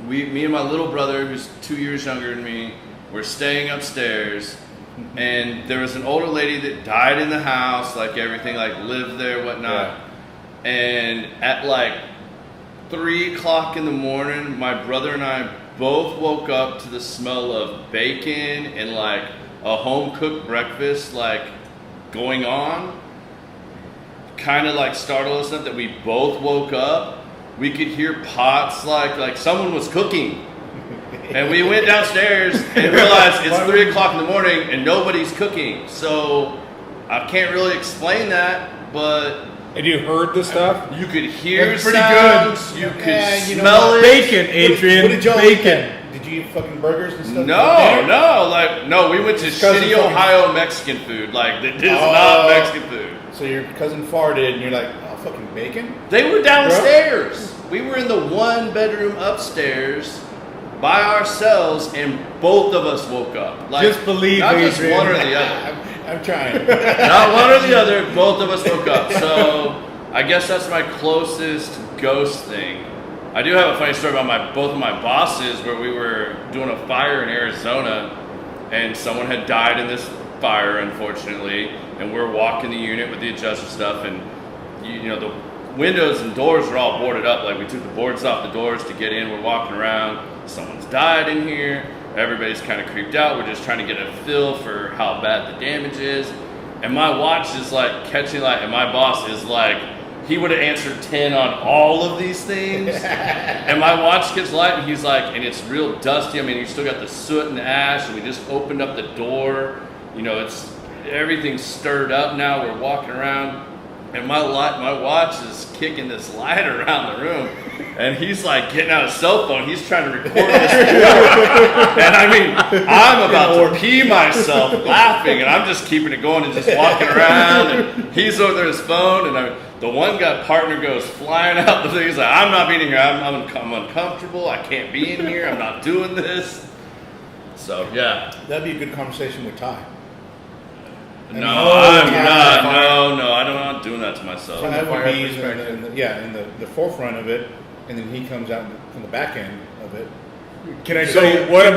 me and my little brother, who's 2 years younger than me, were staying upstairs, and there was an older lady that died in the house, like everything, like lived there, whatnot. And at like 3 o'clock in the morning, my brother and I both woke up to the smell of bacon and like a home cooked breakfast like going on. Kind of like startled us enough that we both woke up. We could hear pots like someone was cooking. And we went downstairs and realized it's 3 o'clock in the morning and nobody's cooking. So I can't really explain that, but And you heard the stuff? you could hear That's pretty sounds, good. you could Yeah, you know smell what? it. Bacon, Adrian. What did y'all Bacon. eat? Did you eat fucking burgers and stuff? No, we went to His cousin shitty fucking- Ohio Mexican food. Like, that is Oh. not Mexican food. So your cousin farted and you're like, oh, fucking bacon? They were downstairs. We were in the one bedroom upstairs, by ourselves, and both of us woke up. Like, Just believe, not just Adrian. one or the other. I'm trying. Not one or the other. Both of us woke up. So I guess that's my closest ghost thing. I do have a funny story about both of my bosses, where we were doing a fire in Arizona, and someone had died in this fire, unfortunately, and we're walking the unit with the adjuster stuff, and you know, the windows and doors are all boarded up. Like, we took the boards off the doors to get in. We're walking around. Someone's died in here. Everybody's kind of creeped out. We're just trying to get a feel for how bad the damage is. And my watch is like catching light, and my boss is like, he would have answered 10 on all of these things. And my watch gets light, and he's like, and it's real dusty. I mean, you still got the soot and the ash, and we just opened up the door. You know, everything's stirred up now. We're walking around, and my watch is kicking this light around the room. And he's like getting out his cell phone. He's trying to record this. And I mean, I'm about to pee myself laughing, and I'm just keeping it going and just walking around. And he's over there with his phone, and the one partner goes flying out the thing. He's like, I'm not being in here. I'm uncomfortable. I can't be in here. I'm not doing this. So, yeah. That'd be a good conversation with Ty. No, I'm not. No, I'm not doing that to myself. Ty would be in the forefront of it, and then he comes out from the back end of it. Can I So say, what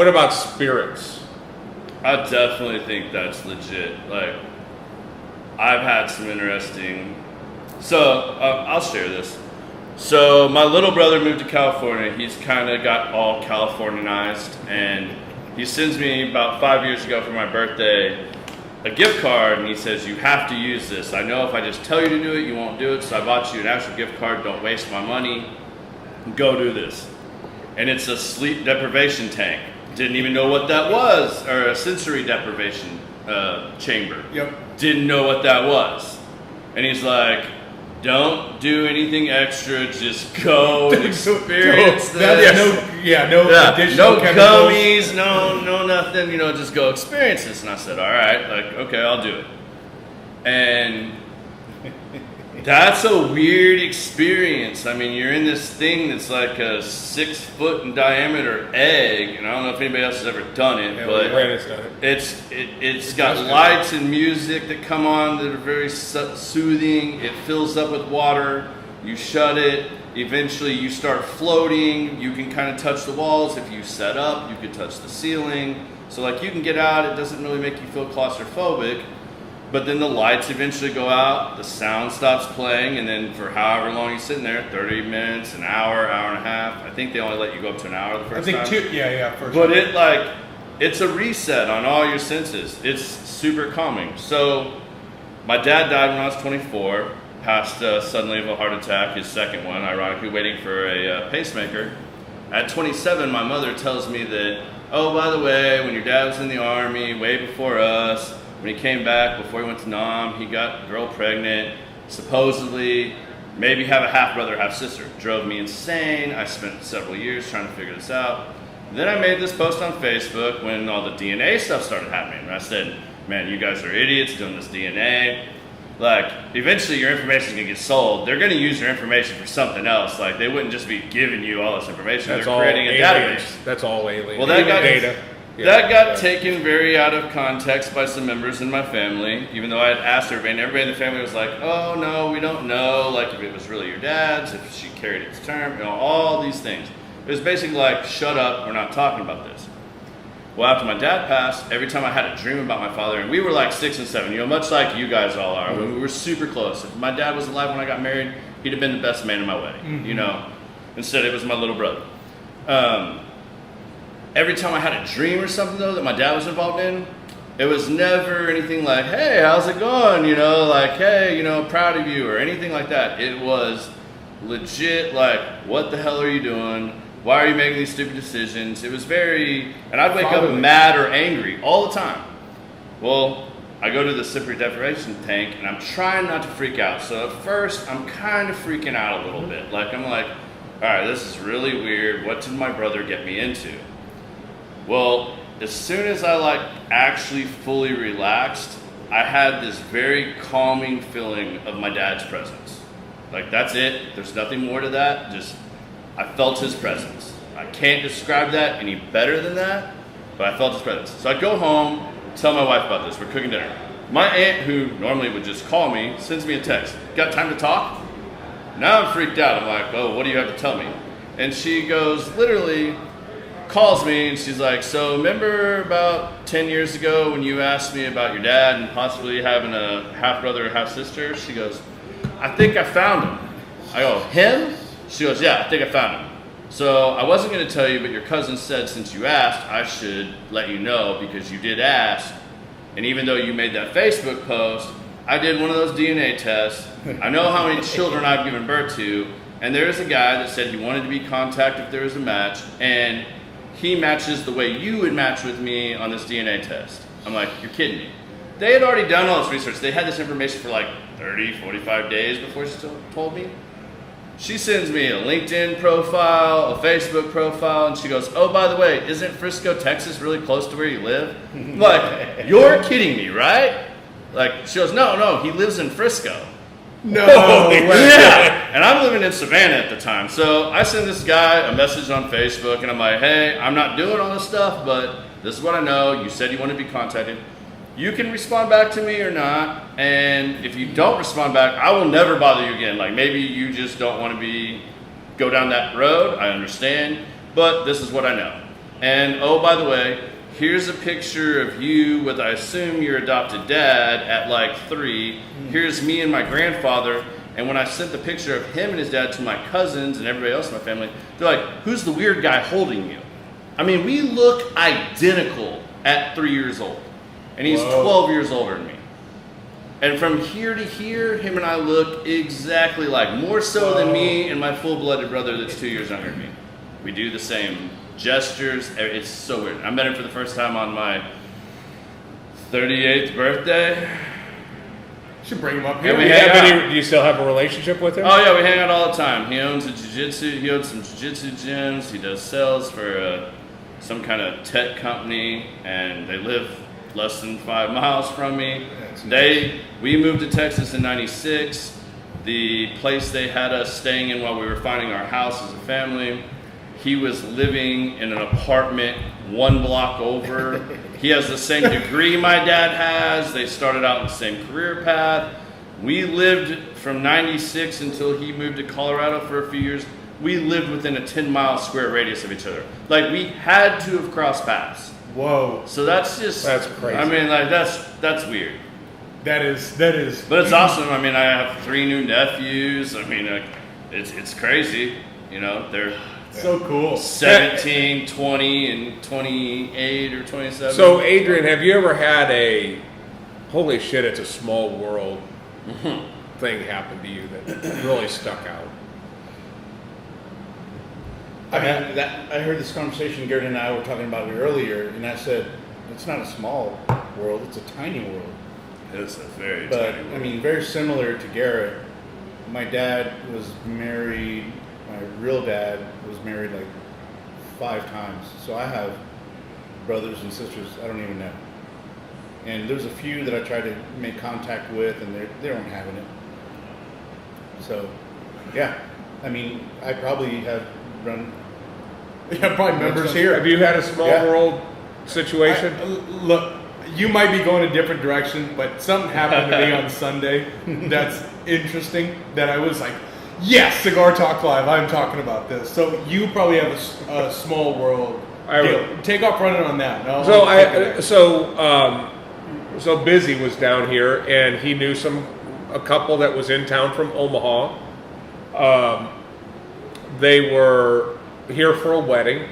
about spirits? I definitely think that's legit. Like, I've had some interesting. So I'll share this. So my little brother moved to California. He's kind of got all Californianized, and he sends me about 5 years ago for my birthday a gift card, and he says, you have to use this. I know if I just tell you to do it, you won't do it, so I bought you an actual gift card. Don't waste my money. Go do this. And it's a sleep deprivation tank. Didn't even know what that was, or a sensory deprivation chamber. Yep. Didn't know what that was. And he's like, don't do anything extra, just go and experience this. No additional no chemicals. gummies, no nothing, just go experience this. And I said, all right, okay, I'll do it. And that's a weird experience. I mean, you're in this thing that's like a 6 foot in diameter egg, and I don't know if anybody else has ever done it, but Brandon's done it. it's got lights and music that come on that are very soothing. It fills up with water. You shut it. Eventually, you start floating. You can kind of touch the walls. If you set up, you can touch the ceiling. So, like, you can get out. It doesn't really make you feel claustrophobic. But then the lights eventually go out, the sound stops playing, and then for however long you're sitting there, 30 minutes, an hour, hour and a half. I think they only let you go up to an hour the first time. First But time. it's a reset on all your senses. It's super calming. So my dad died when I was 24, passed suddenly of a heart attack, his second one, ironically waiting for a pacemaker. At 27, my mother tells me that, oh, by the way, when your dad was in the Army, way before us, when he came back, before he went to Nam, he got a girl pregnant, supposedly, maybe have a half-brother, half-sister. Drove me insane. I spent several years trying to figure this out. Then I made this post on Facebook when all the DNA stuff started happening. And I said, man, you guys are idiots doing this DNA. Like, eventually your information can get sold. They're going to use your information for something else. Like, they wouldn't just be giving you all this information. That's They're all creating a aliens. database. That's all alien. Well, that got data. That got taken very out of context by some members in my family, even though I had asked everybody, and everybody in the family was like, oh, no, we don't know, like if it was really your dad's, if she carried it to term, all these things. It was basically like, shut up, we're not talking about this. Well, after my dad passed, every time I had a dream about my father, and we were like 6 and 7, much like you guys all are, we were super close. If my dad was alive when I got married, he'd have been the best man in my wedding, Instead, it was my little brother. Every time I had a dream or something, though, that my dad was involved in, it was never anything like, hey, how's it going? Hey, proud of you, or anything like that. It was legit like, what the hell are you doing? Why are you making these stupid decisions? It was very, and I'd wake up mad or angry all the time. Well, I go to the sensory deprivation tank, and I'm trying not to freak out. So at first, I'm kind of freaking out a little bit. Like, I'm like, all right, this is really weird. What did my brother get me into? Well, as soon as I actually fully relaxed, I had this very calming feeling of my dad's presence. Like, that's it. There's nothing more to that. Just, I felt his presence. I can't describe that any better than that, but I felt his presence. So I go home, tell my wife about this. We're cooking dinner. My aunt, who normally would just call me, sends me a text. Got time to talk? Now I'm freaked out. I'm like, oh, what do you have to tell me? And she goes, literally calls me, and she's like, so remember about 10 years ago when you asked me about your dad and possibly having a half-brother or half-sister? She goes, I think I found him. I go, him? She goes, yeah, I think I found him. So I wasn't going to tell you, but your cousin said since you asked, I should let you know because you did ask. And even though you made that Facebook post, I did one of those DNA tests. I know how many children I've given birth to. And there is a guy that said he wanted to be contacted if there was a match. And he matches the way you would match with me on this DNA test. I'm like, you're kidding me. They had already done all this research. They had this information for like 30, 45 days before she told me. She sends me a LinkedIn profile, a Facebook profile, and she goes, oh, by the way, isn't Frisco, Texas really close to where you live? I'm like, you're kidding me, right? Like, she goes, no, he lives in Frisco. No. Yeah. And I'm living in Savannah at the time. So I send this guy a message on Facebook, and I'm like, hey, I'm not doing all this stuff, but this is what I know. You said you want to be contacted. You can respond back to me or not, and if you don't respond back, I will never bother you again. Like, maybe you just don't want to go down that road. I understand, but this is what I know. And oh, by the way, here's a picture of you with, I assume, your adopted dad at like 3. Here's me and my grandfather. And when I sent the picture of him and his dad to my cousins and everybody else in my family, they're like, who's the weird guy holding you? I mean, we look identical at 3 years old. And he's 12 years older than me. And from here to here, him and I look exactly like, more so than me and my full-blooded brother that's 2 years younger than me. We do the same gestures. It's so weird. I met him for the first time on my 38th birthday. Should bring him up here. Do you still have a relationship with him? Oh yeah, we hang out all the time. He owns some jiu-jitsu gyms. He does sales for some kind of tech company, and they live less than 5 miles from me. We moved to Texas in '96. The place they had us staying in while we were finding our house as a family, he was living in an apartment 1 block over. He has the same degree my dad has. They started out in the same career path. We lived from '96 until he moved to Colorado for a few years. We lived within a 10-mile square radius of each other. Like, we had to have crossed paths. Whoa. So that's crazy. I mean, like, that's weird. That is. But it's awesome. I mean, I have 3 new nephews. I mean, it's crazy. You know, they're so cool. 17, 20, and 28 or 27. So, Adrian, have you ever had a holy shit, it's a small world thing happen to you that really stuck out? I mean, I heard this conversation Garrett and I were talking about it earlier, and I said, it's not a small world, it's a tiny world. It's a very But, tiny world. I mean, very similar to Garrett. My dad was married, my real dad was married like 5 times. So I have brothers and sisters I don't even know. And there's a few that I tried to make contact with, and they weren't having it. So, yeah. I mean, I probably have run... Yeah, probably members here. Have you had a small world situation? Look, you might be going a different direction, but something happened to me on Sunday that's interesting that I was like, yes, Cigar Talk Live, I'm talking about this. So you probably have a small world deal. Take off running on that. No, So Busy was down here, and he knew a couple that was in town from Omaha. They were here for a wedding,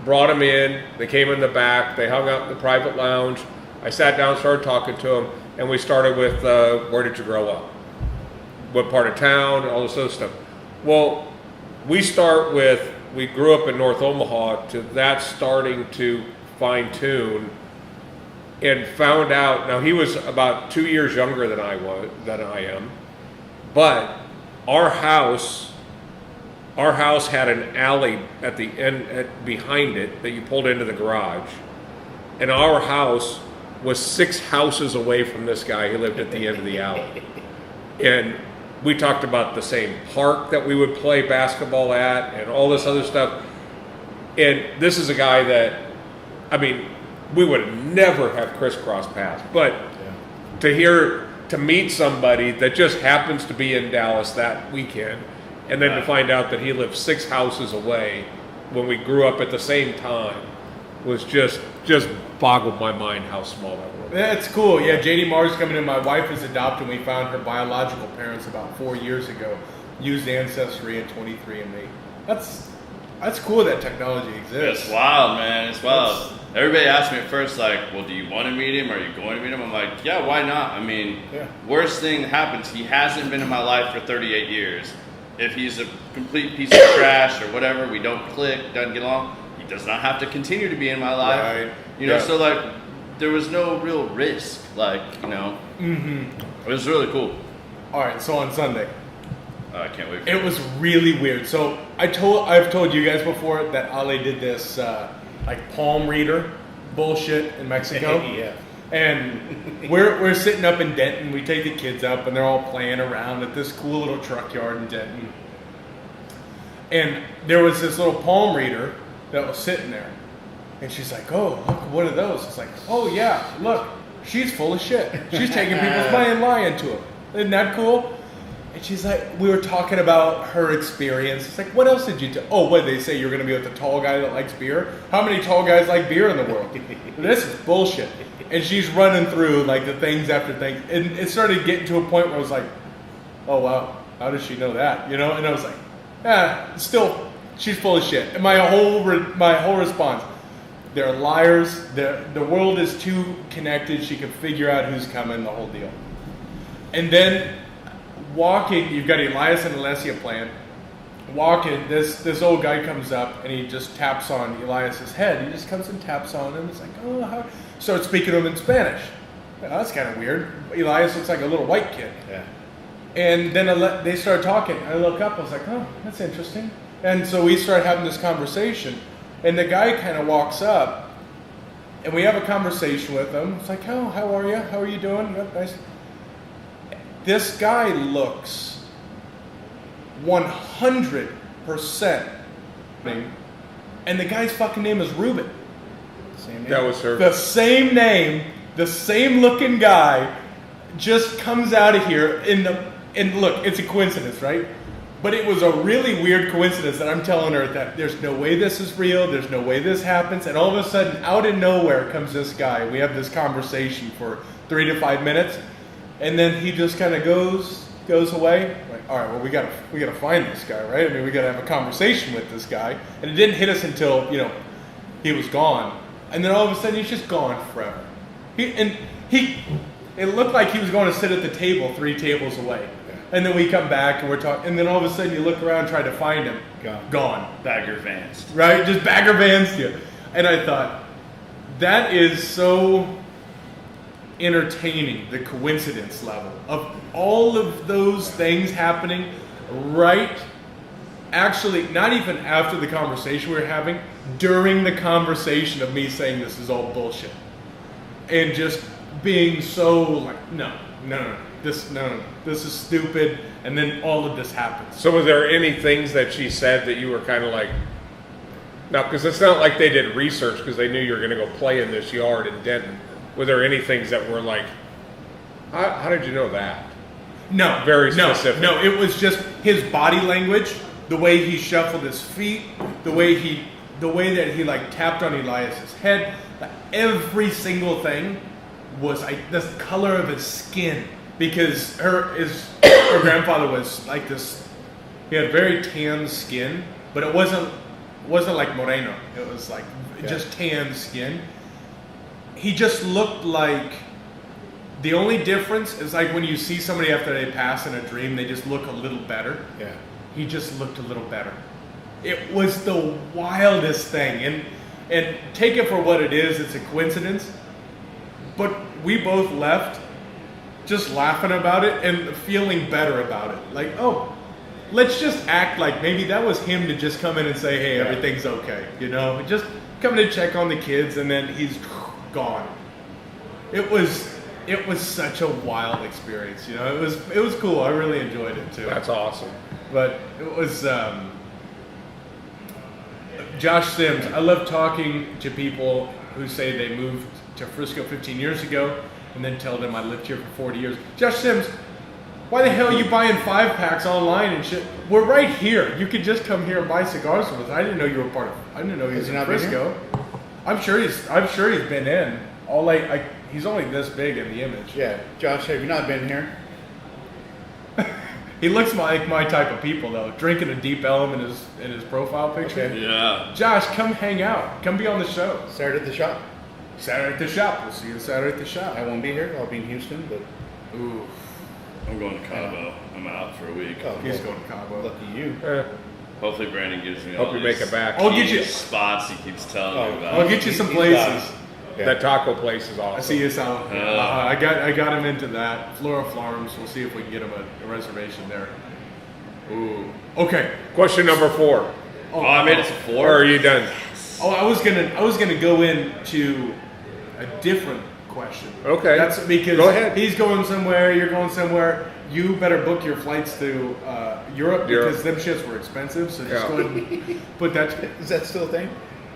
brought them in, they came in the back, they hung out in the private lounge. I sat down, started talking to them, and we started with, where did you grow up? What part of town, all this other stuff. Well, we start with, we grew up in North Omaha, to that starting to fine tune, and found out, now he was about 2 years younger than I am, but our house had an alley at the end, behind it, that you pulled into the garage. And our house was 6 houses away from this guy. He lived at the end of the alley. And we talked about the same park that we would play basketball at and all this other stuff. And this is a guy that, I mean, we would never have crisscrossed paths, but to meet somebody that just happens to be in Dallas that weekend, and then to find out that he lived 6 houses away when we grew up at the same time was just boggled my mind how small that world was. That's cool. Yeah, JD Mars coming in. My wife is adopted. We found her biological parents about 4 years ago. Used Ancestry and 23andMe. That's cool that technology exists. It's wild, man. It's wild. Everybody asked me at first, like, well, do you want to meet him? Are you going to meet him? I'm like, yeah, why not? I mean, worst thing that happens, he hasn't been in my life for 38 years. If he's a complete piece of trash or whatever, we don't click, doesn't get along, he does not have to continue to be in my life. Right. You know, so, like, there was no real risk. Like, you know, it was really cool. All right, so on Sunday. I can't wait. It was really weird. So I've told you guys before that Ale did this like palm reader bullshit in Mexico. Yeah. And we're sitting up in Denton. We take the kids up, and they're all playing around at this cool little truck yard in Denton. And there was this little palm reader that was sitting there. And she's like, oh, look, what are those? It's like, oh, yeah, look, she's full of shit. She's taking people's money and lying to them. Isn't that cool? And she's like, we were talking about her experience. It's like, what else did you do? Oh, what did they say? You're going to be with a tall guy that likes beer? How many tall guys like beer in the world? This is bullshit. And she's running through, like, the things after things. And it started getting to a point where I was like, oh, wow, how does she know that? You know? And I was like, still, she's full of shit. And my whole response, they're liars. The world is too connected. She can figure out who's coming, the whole deal. And then walking, you've got Elias and Alessia playing. Walking, this old guy comes up and he just taps on Elias's head. He just comes and taps on him. It's like, oh, how? Starts speaking to him in Spanish. Oh, that's kind of weird. Elias looks like a little white kid. Yeah. And then they started talking. I look up. I was like, oh, that's interesting. And so we started having this conversation. And the guy kind of walks up, and we have a conversation with him. It's like, oh, how are you? How are you doing? Yep, nice. This guy looks 100%. And the guy's fucking name is Ruben. Same name. That was her. The same name, the same looking guy just comes out of here and look, it's a coincidence, right? But it was a really weird coincidence that I'm telling her that there's no way this is real, there's no way this happens, and all of a sudden, out of nowhere comes this guy. We have this conversation for 3 to 5 minutes, and then he just kind of goes away. Like, all right, well, we gotta find this guy, right? I mean, we gotta have a conversation with this guy, and it didn't hit us until he was gone, and then all of a sudden he's just gone forever. It looked like he was going to sit at the table 3 tables away. And then we come back and we're talking, and then all of a sudden you look around, try to find him, gone. Bagger Vance. Right, just Bagger Vance you. And I thought, that is so entertaining, the coincidence level of all of those things happening right, actually, not even after the conversation we were having, during the conversation of me saying this is all bullshit. And just being so like, no, this is stupid, and then all of this happens. So were there any things that she said that you were kind of like, no, because it's not like they did research because they knew you were going to go play in this yard in Denton. Were there any things that were like, how did you know that? No. Very specific. No, it was just his body language, the way he shuffled his feet, the way that he like tapped on Elias's head. Every single thing was like the color of his skin. Because her grandfather was like this. He had very tan skin, but it wasn't like moreno. It was like just tan skin. He just looked like. The only difference is like when you see somebody after they pass in a dream, they just look a little better. Yeah. He just looked a little better. It was the wildest thing, and take it for what it is. It's a coincidence, but we both left just laughing about it and feeling better about it. Like, oh, let's just act like maybe that was him to just come in and say, hey, everything's okay. Just coming to check on the kids, and then he's gone. It was such a wild experience. It was cool. I really enjoyed it too. That's awesome. But it was Josh Sims. I love talking to people who say they moved to Frisco 15 years ago and then tell them I lived here for 40 years. Josh Sims, why the hell are you buying 5-packs online and shit? We're right here. You could just come here and buy cigars with us. I didn't know you were part of. I didn't know he was in Frisco. I'm sure he's been in. He's only this big in the image. Yeah, Josh, have you not been here? He looks like my type of people though. Drinking a Deep Elm in his profile picture. Okay. Yeah. Josh, come hang out. Come be on the show. Saturday at the shop. Saturday at the shop. We'll see you Saturday at the shop. I won't be here. I'll be in Houston, but Ooh, I'm going to Cabo. I'm out for a week. oh, he's well, going to Cabo. lucky you. Hopefully Brandon gives me Hope all you these make it back. I'll get key you- spots he keeps telling me about. I'll get you some He's places. Yeah. That taco place is awesome. I see you out. I got him into that. Flora Farms. We'll see if we can get him a reservation there. Ooh. Okay. Question number 4. Oh, I made it to Or 4. are you done? Oh, I was gonna go into a different question. Okay. That's because Go ahead. he's going somewhere. You're going somewhere. You better book your flights to Europe because them shits were expensive. So just Yeah. go ahead and put that. Is that still a thing?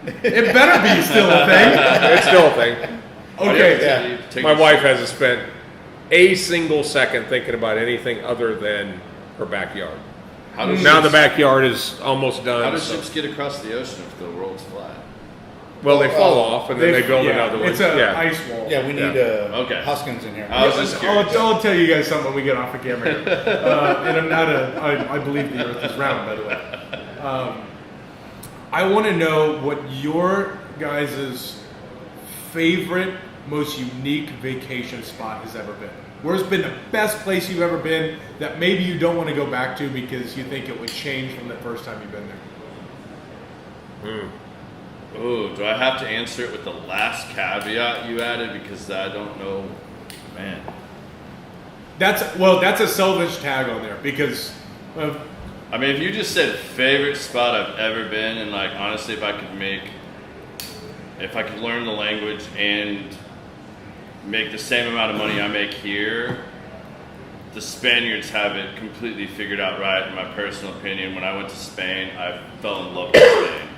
It better be still a thing. It's still a thing. Okay. Yeah. My wife hasn't spent a single second thinking about anything other than her backyard. How does Now the ships- backyard is almost done. How does so- ships get across the ocean if the world's flat? well, they fall off and then they build another one. It's a yeah. ice wall. Yeah, we need Okay. Hoskins in here. I was just curious. I'll tell you guys something when we get off the camera here. And I'm not I believe the earth is round, by the way. I want to know what your guys' favorite, most unique vacation spot has ever been. Where's been the best place you've ever been that maybe you don't want to go back to because you think it would change from the first time you've been there? Ooh, do I have to answer it with the last caveat you added because I don't know, man. That's a selfish tag on there because I mean, if you just said favorite spot I've ever been, and like honestly, if I could learn the language and make the same amount of money I make here, the Spaniards have it completely figured out right. In my personal opinion, when I went to Spain, I fell in love with Spain.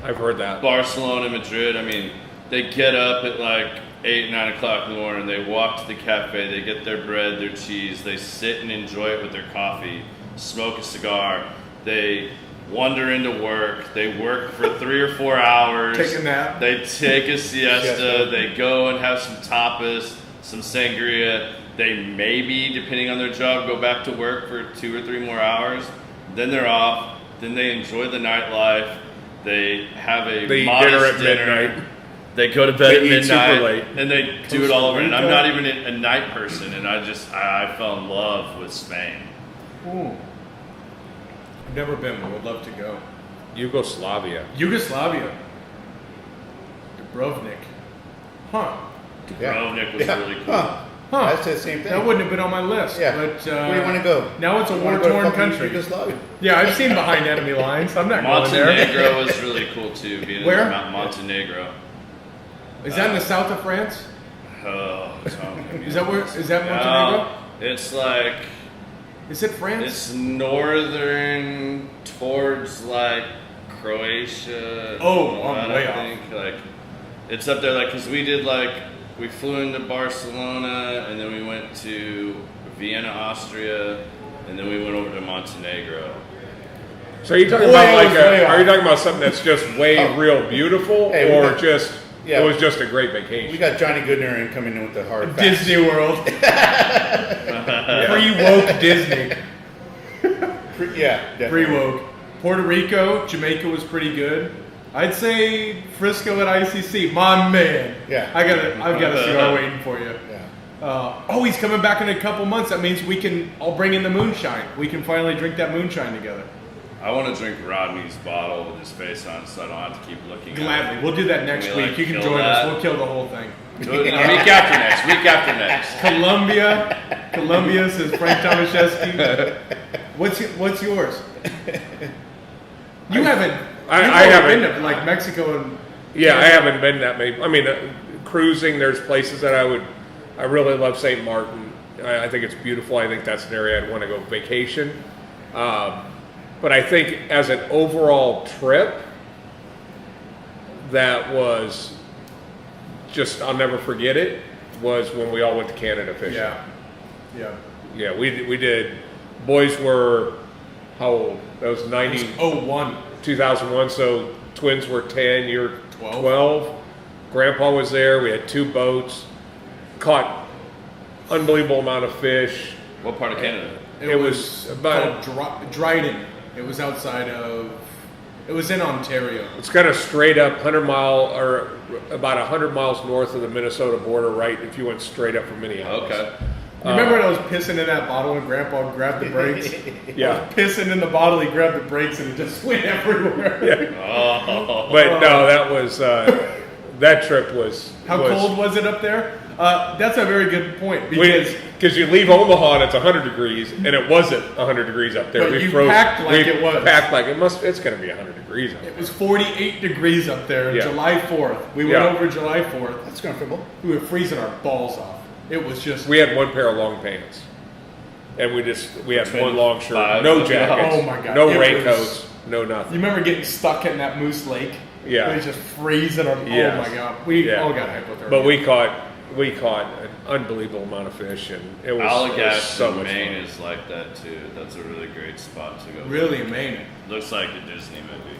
I've heard that. Barcelona, Madrid, I mean, they get up at like 8, 9 o'clock in the morning, they walk to the cafe, they get their bread, their cheese, they sit and enjoy it with their coffee, smoke a cigar, they wander into work, they work for 3 or 4 hours. Take a nap. They take a siesta, they go and have some tapas, some sangria, they maybe, depending on their job, go back to work for 2 or 3 more hours, then they're off, then they enjoy the nightlife, they have a They eat modest dinner at midnight. They go to bed They at eat super midnight, late. and they do it all over. And I'm not even a night person, and I fell in love with Spain. Ooh. I've never been, but would love to go. Yugoslavia. Yugoslavia. Dubrovnik. Huh. Yeah. Dubrovnik was really cool. Huh. Huh. I said the same thing. That wouldn't have been on my list. Yeah. But, Where do you want to go? Now it's a You wanna go to war-torn fucking country. Yugoslavia? Yeah, I've seen Behind Enemy Lines. I'm not going there. Montenegro was really cool too. Being Where? in Montenegro. Is that in the south of France? Oh, Is that Montenegro? It's like Is it France? it's northern towards like Croatia. Oh, I'm I way off. think like it's up there. Like because we flew into Barcelona and then we went to Vienna, Austria, and then we went over to Montenegro. So are you talking Way about like way off. are you talking about something that's just way real beautiful, Hey, we or got- just yeah. it was just a great We vacation? got Johnny Goodner in coming in with the hard facts. Disney World. Pre-woke Disney. Yeah, definitely. Pre-woke. Puerto Rico, Jamaica was pretty good. I'd say Frisco at ICC. My man. Yeah. I've got a cigar waiting for you. Yeah. He's coming back in a couple months. That means I'll bring in the moonshine. We can finally drink that moonshine together. I want to drink Rodney's bottle with his face on, so I don't have to keep looking. Gladly. At We'll do that next Can we, week. like, You can kill join that? us. We'll kill the whole thing. Do it, no, week after next. Week after next. Colombia says Frank Tomaszewski. What's yours? You haven't. I you've haven't. been to like Mexico and. Yeah, I haven't been that many. I mean, cruising. There's places that I really love St. Martin. I think it's beautiful. I think that's an area I'd want to go vacation. But I think as an overall trip, that was just, I'll never forget it, was when we all went to Canada fishing. Yeah. Yeah, we did. Boys were, how old? That was 2001, so twins were 10, you're 12. Grandpa was there, we had 2 boats, caught unbelievable amount of fish. What part of Canada? It was about Dryden. It was outside of. It was in Ontario. It's kind of straight up 100 mile or about 100 miles north of the Minnesota border, right? If you went straight up from Minneapolis. Okay. You remember when I was pissing in that bottle and Grandpa grabbed the brakes? Yeah. I was pissing in the bottle, he grabbed the brakes, and it just went everywhere. Yeah. Oh. But no, that was that trip was. How cold was it up there? That's a very good point because you leave Omaha and it's 100 degrees, and it wasn't 100 degrees up there. But you packed like it was. Packed like it must. It's going to be 100 degrees up there. It was 48 degrees up there, Yeah. July 4th. We went over July 4th. That's comfortable. We were freezing our balls off. It was just. We had 1 pair of long pants, and we had 1 long shirt, 5. no jackets, Oh my God. no It raincoats, no You nothing. remember getting stuck in that Moose Lake? Yeah. It was just freezing our. Yes. Oh my God. We Yeah. all got hypothermia. But we caught an unbelievable amount of fish, and it was Allagash so in much Maine fun. is like that too. That's a really great spot to go. Really amazing. Looks like a Disney movie.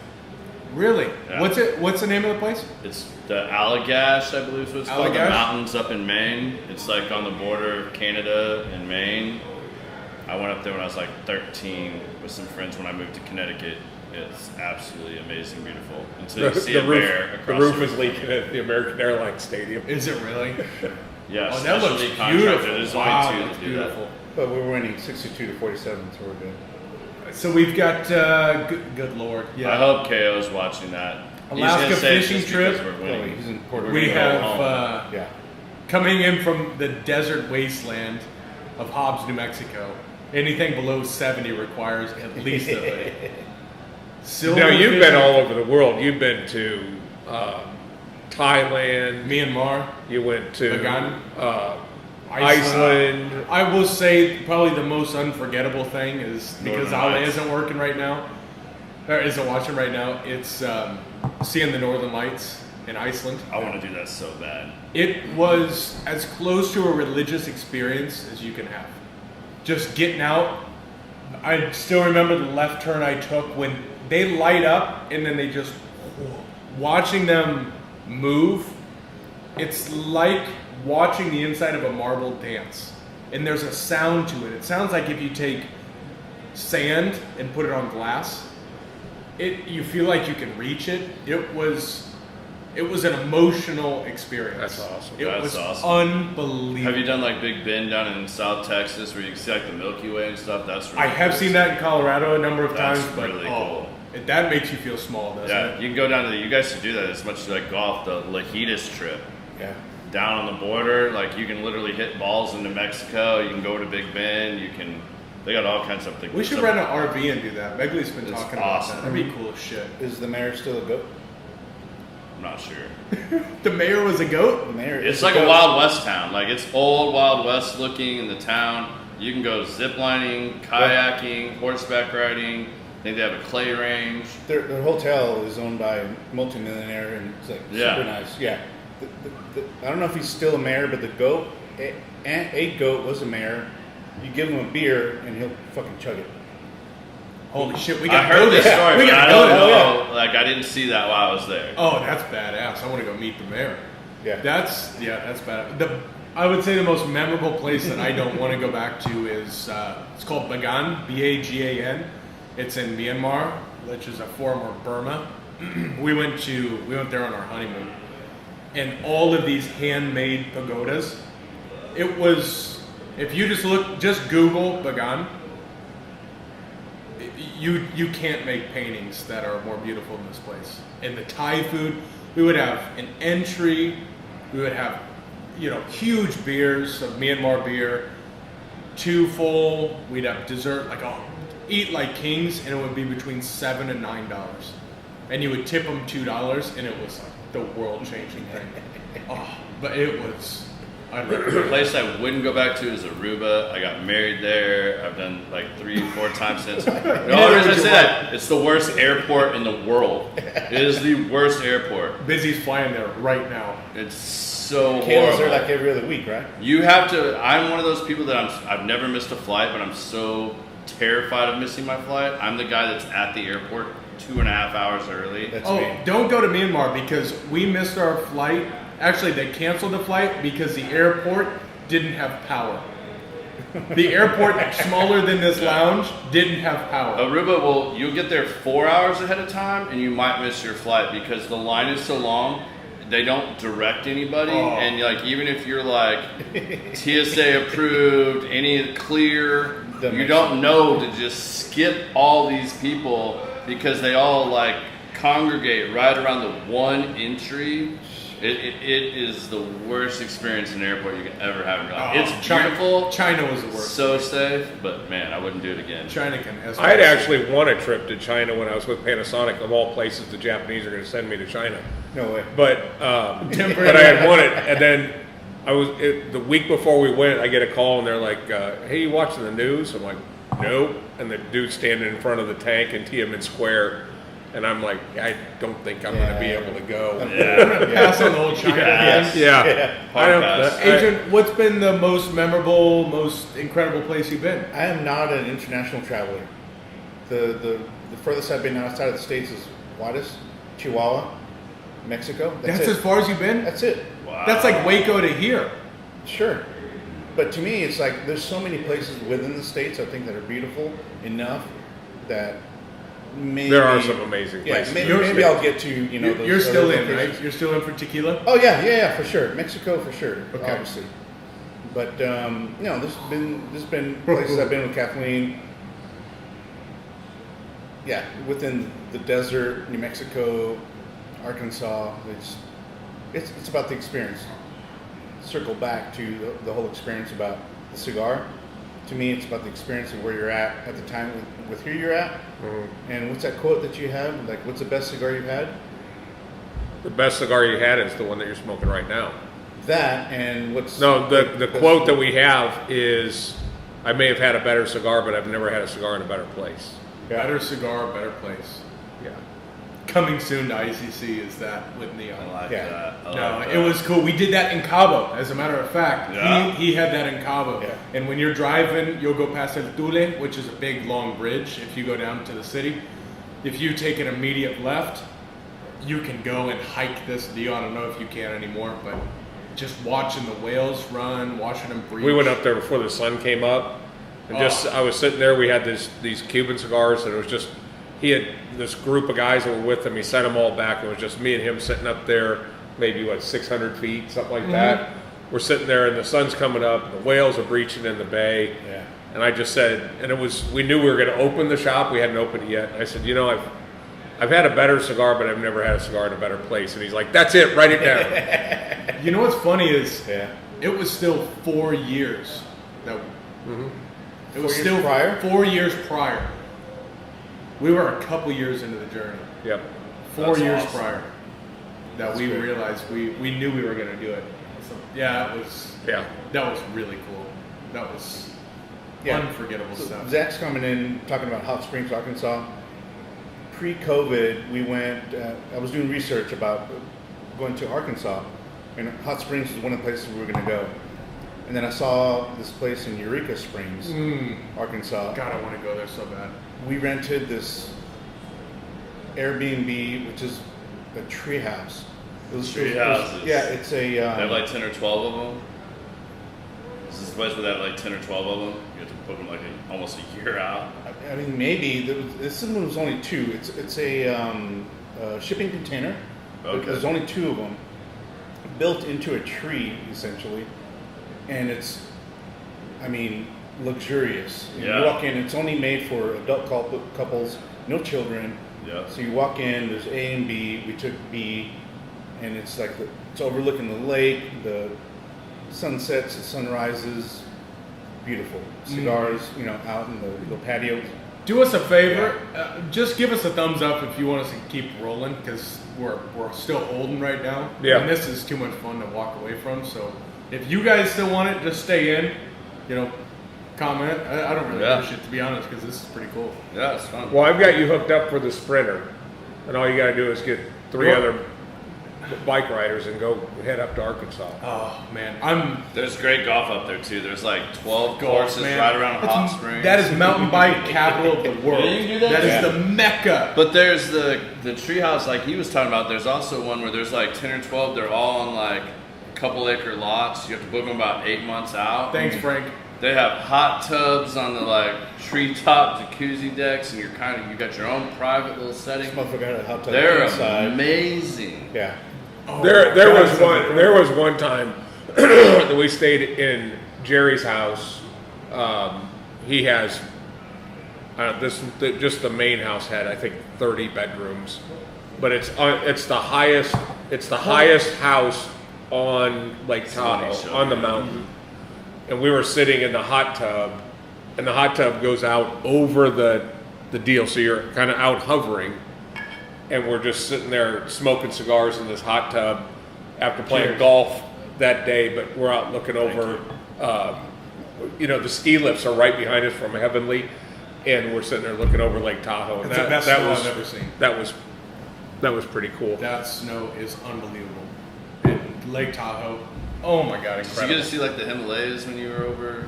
Really? Yeah. What's the name of the place? It's the Allagash, I believe is what it's called. The Allagash? mountains up in Maine. It's like on the border of Canada and Maine. I went up there when I was like 13 with some friends when I moved to Connecticut. It's absolutely amazing, beautiful. Until you see a bear across the roof the is leaking at the American Airlines Stadium. Is it really? Yeah, Oh, that looks specialty contractor. beautiful. There's Wow, only 2 that's that do that. beautiful. But we're winning 62 to 47, so we're good. So we've got good Lord. Yeah. I hope KO's watching that. He's Alaska gonna say it's fishing just because trip? we're Oh, winning. he's in Puerto Rico. We have yeah. coming in from the desert wasteland of Hobbs, New Mexico. Anything below 70 requires at least a hoodie. Silver Now you've been fishing- all over the world. You've been to Thailand. Myanmar, You went to Bagan. Iceland. I will say probably the most unforgettable thing is because Northern Ale Lights. isn't working right now, or isn't watching right now. It's seeing the Northern Lights in Iceland. I want to do that so bad. It was as close to a religious experience as you can have. Just getting out. I still remember the left turn I took when they light up and then they just watching them move. It's like watching the inside of a marble dance. And there's a sound to it. It sounds like if you take sand and put it on glass, you feel like you can reach it. It was an emotional experience. That's awesome. It That's was awesome. unbelievable. Have you done like Big Bend down in South Texas where you can see like the Milky Way and stuff? That's really I have cool. seen that in Colorado a number of That's times, but really cool. that makes you feel small, doesn't Yeah, it? you can go down to you guys should do that as much as you like golf, the Lajitas trip. Yeah. Down on the border, like you can literally hit balls into Mexico, you can go to Big Bend, they got all kinds of things. We should rent an RV and do that. Begley's been It's talking awesome. about that. That'd be cool as shit. Is the mayor still a goat? I'm not sure. The mayor was a goat? The mayor It's is like a goat. Wild West town. Like it's old Wild West looking in the town. You can go ziplining, kayaking, horseback riding. I think they have a clay range. Their hotel is owned by a multimillionaire and it's like Yeah. super nice. Yeah. I don't know if he's still a mayor, but the goat, a goat was a mayor. You give him a beer and he'll fucking chug it. Holy shit, we I got to heard go this there. story, We but got I to go don't there. know. Like I didn't see that while I was there. Oh, that's badass. I want to go meet the mayor. Yeah. That's bad. I would say the most memorable place that I don't want to go back to is it's called Bagan, Bagan. It's in Myanmar, which is a former Burma. we went there on our honeymoon, and all of these handmade pagodas. It was, if you just Google Bagan, you can't make paintings that are more beautiful than this place. And the Thai food, we would have an entry, we would have, huge beers of Myanmar beer, 2 full, we'd have dessert, eat like kings, and it would be between $7 and $9. And you would tip them $2, and it was like the world-changing thing. Oh, but it was The place I wouldn't go back to is Aruba. I got married there. I've done like 3-4 times since. The only reason I say that, it's the worst airport in the world. It is the worst airport. Busy's flying there right now. It's so Kayla's horrible. there like every other week, right? You have to. I'm one of those people that I've never missed a flight, but I'm so terrified of missing my flight. I'm the guy that's at the airport 2.5 hours early. That's Oh, me. don't go to Myanmar because we missed our flight. Actually, they canceled the flight because the airport didn't have power. The airport, smaller than this lounge, didn't have power. Aruba, well, you'll get there 4 hours ahead of time, and you might miss your flight because the line is so long. They don't direct anybody, and like even if you're like TSA approved, any clear, you don't know to just skip all these people because they all like congregate right around the one entry. It is the worst experience in an airport you can ever have in your life. It's beautiful. China was the worst. So safe, but man, I wouldn't do it again. China can. I had actually won a trip to China when I was with Panasonic. Of all places, the Japanese are going to send me to China. No way. But I had won it, and then the week before we went, I get a call, and they're like, "Hey, you watching the news?" I'm like, "Nope." And the dude's standing in front of the tank in Tiananmen Square. And I'm like, I don't think I'm going to be able to go. Pass on the whole China. Agent, what's been the most memorable, most incredible place you've been? I am not an international traveler. The furthest I've been outside of the States is Juarez, Chihuahua, Mexico. That's as far as you've been? That's it. Wow. That's like Waco to here. Sure. But to me, it's like there's so many places within the States I think that are beautiful enough that maybe There are some amazing places. Maybe I'll get to, those You're still other in, locations. right? You're still in for tequila? Oh yeah, for sure. Mexico for sure, Okay. obviously. But there's been places I've been with Kathleen. Yeah, within the desert, New Mexico, Arkansas. It's about the experience. Circle back to the whole experience about the cigar. To me, it's about the experience of where you're at the time with who you're at. Mm-hmm. And what's that quote that you have? Like, what's the best cigar you've had? The best cigar you had is the one that you're smoking right now. That and what's... No, the quote that we have is, I may have had a better cigar, but I've never had a cigar in a better place. Yeah. Better cigar, better place. Yeah. Coming soon to ICC is that litany I on. like Yeah. that. I No, like it that. was cool. We did that in Cabo, as a matter of fact. Yeah. He had that in Cabo. Yeah. And when you're driving, you'll go past El Tule, which is a big, long bridge if you go down to the city. If you take an immediate left, you can go and hike this deal. I don't know if you can anymore, but just watching the whales run, watching them breathe. We went up there before the sun came up, and I was sitting there. We had these Cuban cigars, and it was just he had this group of guys that were with him. He sent them all back. It was just me and him sitting up there, maybe 600 feet, something like that. We're sitting there, and the sun's coming up. And the whales are breaching in the bay. Yeah. And I just said, and we knew we were going to open the shop. We hadn't opened it yet. I said, I've had a better cigar, but I've never had a cigar in a better place. And he's like, that's it, write it down. You know what's funny is Yeah. it was still 4 years. It was 4 years still prior? 4 years prior. We were a couple years into the journey. Yep. 4 That's years awesome. prior that That's we good. realized we knew we were going to do it. So, that was really cool. That was unforgettable So stuff. Zach's coming in talking about Hot Springs, Arkansas. Pre-COVID, we went. I was doing research about going to Arkansas, and Hot Springs is one of the places we were going to go. And then I saw this place in Eureka Springs, Arkansas. God, I want to go there so bad. We rented this Airbnb, which is a tree house. Tree houses. Yeah, it's a. They have like 10 or 12 of them. Is this the place where they have like 10 or 12 of them? You have to put them like almost a year out. I mean, maybe this one was only two. It's a shipping container. Okay. There's only two of them, built into a tree essentially, and it's, luxurious. Yeah. You walk in. It's only made for adult couples, no children. Yeah. So you walk in. There's A and B. We took B, and it's like it's overlooking the lake, the sunsets, the sunrises. Beautiful cigars, out in the little patio. Do us a favor. Just give us a thumbs up if you want us to keep rolling, because we're still holding right now. Yeah. And this is too much fun to walk away from. So If you guys still want it, just stay in. You know, comment. I don't really give a shit, to be honest, because this is pretty cool. Yeah, it's fun. Well, I've got you hooked up for the Sprinter, and all you got to do is get 3 other bike riders and go head up to Arkansas. Oh man, There's great golf up there too. There's like 12 courses right around Hot Springs. That is mountain bike capital of the world. Yeah, you can do that? That is the mecca. But there's the treehouse, like he was talking about. There's also one where there's like 10 or 12. They're all on like a couple acre lots. You have to book them about 8 months out. Thanks, Frank. They have hot tubs on the like treetop jacuzzi decks, and you got your own private little setting. This motherfucker had a hot tub They're inside. amazing. Yeah. Oh, There was one time that we stayed in Jerry's house. He has just the main house had, I think, 30 bedrooms, but it's the highest house on Lake Tahoe, on the mountain. And we were sitting in the hot tub, and the hot tub goes out over the deal, so you're kind of out hovering. And we're just sitting there smoking cigars in this hot tub after playing golf that day, but we're out looking over, the ski lifts are right behind us from Heavenly, and we're sitting there looking over Lake Tahoe. And It's the best snow I've ever seen. That was pretty cool. That snow is unbelievable. And Lake Tahoe, oh my god, incredible. Did you get to see like the Himalayas when you were over?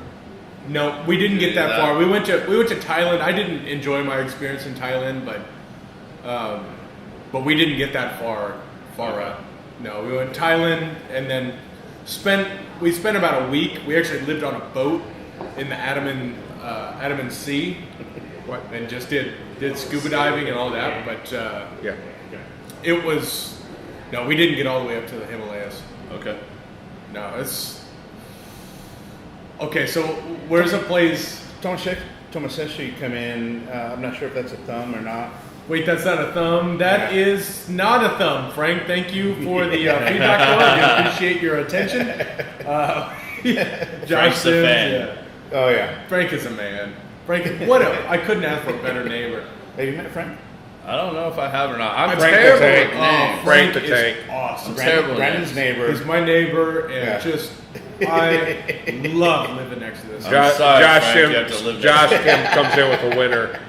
No, we didn't get that far. We went to Thailand. I didn't enjoy my experience in Thailand, but we didn't get that far up. No, we went to Thailand and then we spent about a week. We actually lived on a boat in the Andaman Sea, and just did scuba diving and all that. But it was we didn't get all the way up to the Himalayas. Okay. No, it's okay. So where's a place? Tomaseshi come in. I'm not sure if that's a thumb or not. Wait, that's not a thumb. That is not a thumb, Frank. Thank you for the feedback. I appreciate your attention. Frank's the fan. Yeah. Oh yeah. Frank is a man. Frank, I couldn't ask for a better neighbor. Have you met Frank? I don't know if I have or not. I'm Frank terrible the with Tank. names. Frank the is Tank. awesome. Terrible Brandon's names. neighbor. He's my neighbor, and I love living next to this. I'm sorry, Josh Frank, you have to live Josh next Kim comes in with a winner.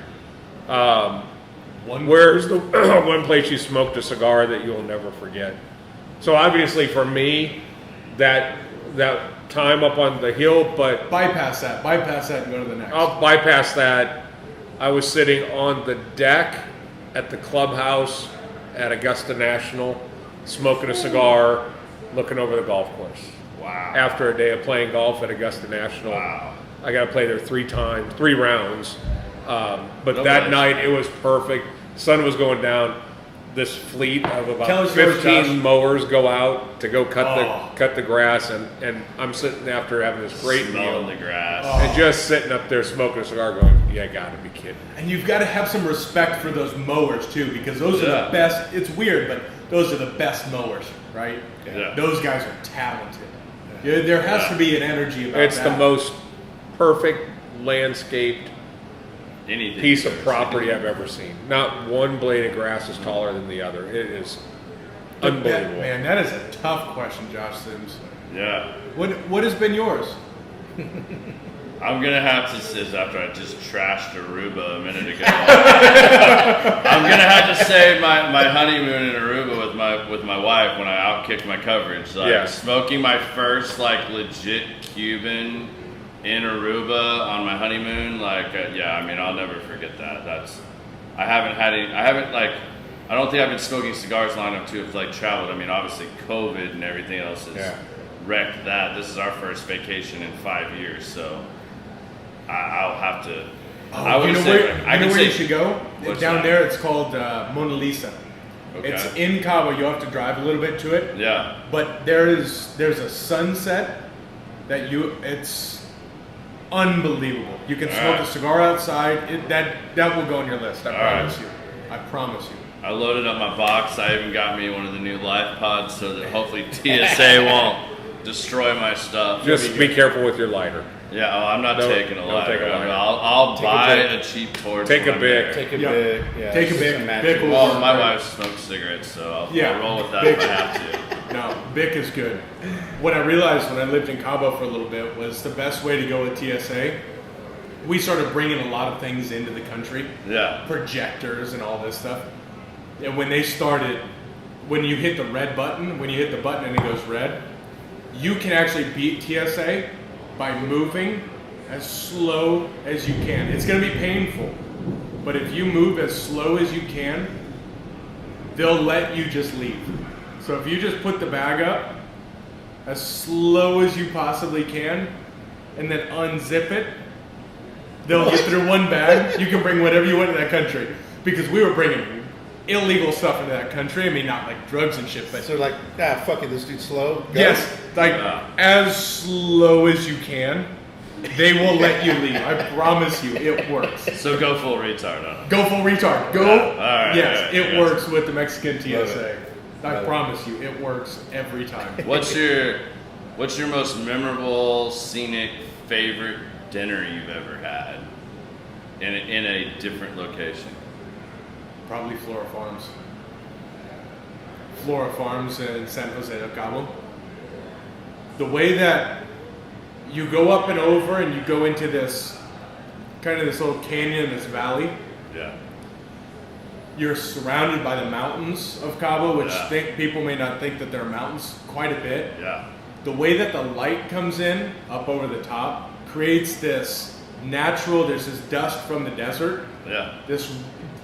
Where's the one place you smoked a cigar that you'll never forget? So obviously for me, that time up on the hill, but Bypass that and go to the next. I'll bypass that. I was sitting on the deck at the clubhouse at Augusta National, smoking a cigar, looking over the golf course. Wow. After a day of playing golf at Augusta National. Wow. I got to play there 3 rounds. But No that way. night it was perfect. Sun was going down. This fleet of Tell about us yours, 15 Josh. mowers go out to go cut Oh. the grass, and I'm sitting after having this great Smelling meal the grass. and just sitting up there smoking a cigar, going, "Yeah, gotta be kidding." And you've got to have some respect for those mowers too, because those are Yeah. the best. It's weird, but those are the best mowers, right? Yeah. Those guys are talented. Yeah, there has to be an energy about It's that. the most perfect landscaped Anything. piece of property I've ever seen. Not one blade of grass is taller than the other. It is unbelievable. Man, that is a tough question, Josh Sims. Yeah. What has been yours? I'm gonna have to say, after I just trashed Aruba a minute ago, I'm gonna have to say my honeymoon in Aruba with my wife when I outkicked my coverage. Like Yeah. smoking my first like legit Cuban in Aruba on my honeymoon. I'll never forget that. I don't think I've been smoking cigars long enough to have like traveled. I mean, obviously COVID and everything else has wrecked that. This is our first vacation in 5 years, so I'll have to. I would say where you should go? What's Down that? there, it's called Mona Lisa. Okay. It's in Cabo. You have to drive a little bit to it. Yeah. But there's a sunset that it's unbelievable. You can smoke a cigar outside. That will go on your list. I promise you. I promise you. I loaded up my box. I even got me one of the new Life Pods so that hopefully TSA won't destroy my stuff. Just be careful with your lighter. Yeah, I'm not taking a don't lighter. take a lighter. I'll Take a buy Bic. a cheap torch. Take when a I'm Bic. there. Take a Yeah. big, yeah. Take a big, some big matches. one. Well, my wife smokes cigarettes, so I'll roll with that if I have to. No, Bic is good. What I realized when I lived in Cabo for a little bit was the best way to go with TSA. We started bringing a lot of things into the country. Yeah. Projectors and all this stuff. And when they started, when you hit the red button, when you hit the button and it goes red, you can actually beat TSA by moving as slow as you can. It's going to be painful, but if you move as slow as you can, they'll let you just leave. So if you just put the bag up as slow as you possibly can and then unzip it, they'll get through one bag. You can bring whatever you want to that country. Because we were bringing illegal stuff into that country. I mean, not like drugs and shit, but... So like, fuck it, this dude's slow. Go. Yes, like as slow as you can. They will let you leave. I promise you, it works. So go full retard on it. Go full retard. Go. All right, Yes, yeah, it yeah. works with the Mexican TSA. Love I promise you, it works every time. What's your most memorable, scenic, favorite dinner you've ever had in a different location? Probably Flora Farms. Flora Farms in San Jose del Cabo. The way that you go up and over and you go into this kind of this little canyon, this valley. Yeah. You're surrounded by the mountains of Cabo, which Yeah. people may not think that they're mountains quite a bit. Yeah. The way that the light comes in up over the top creates this natural, there's this dust from the desert. Yeah.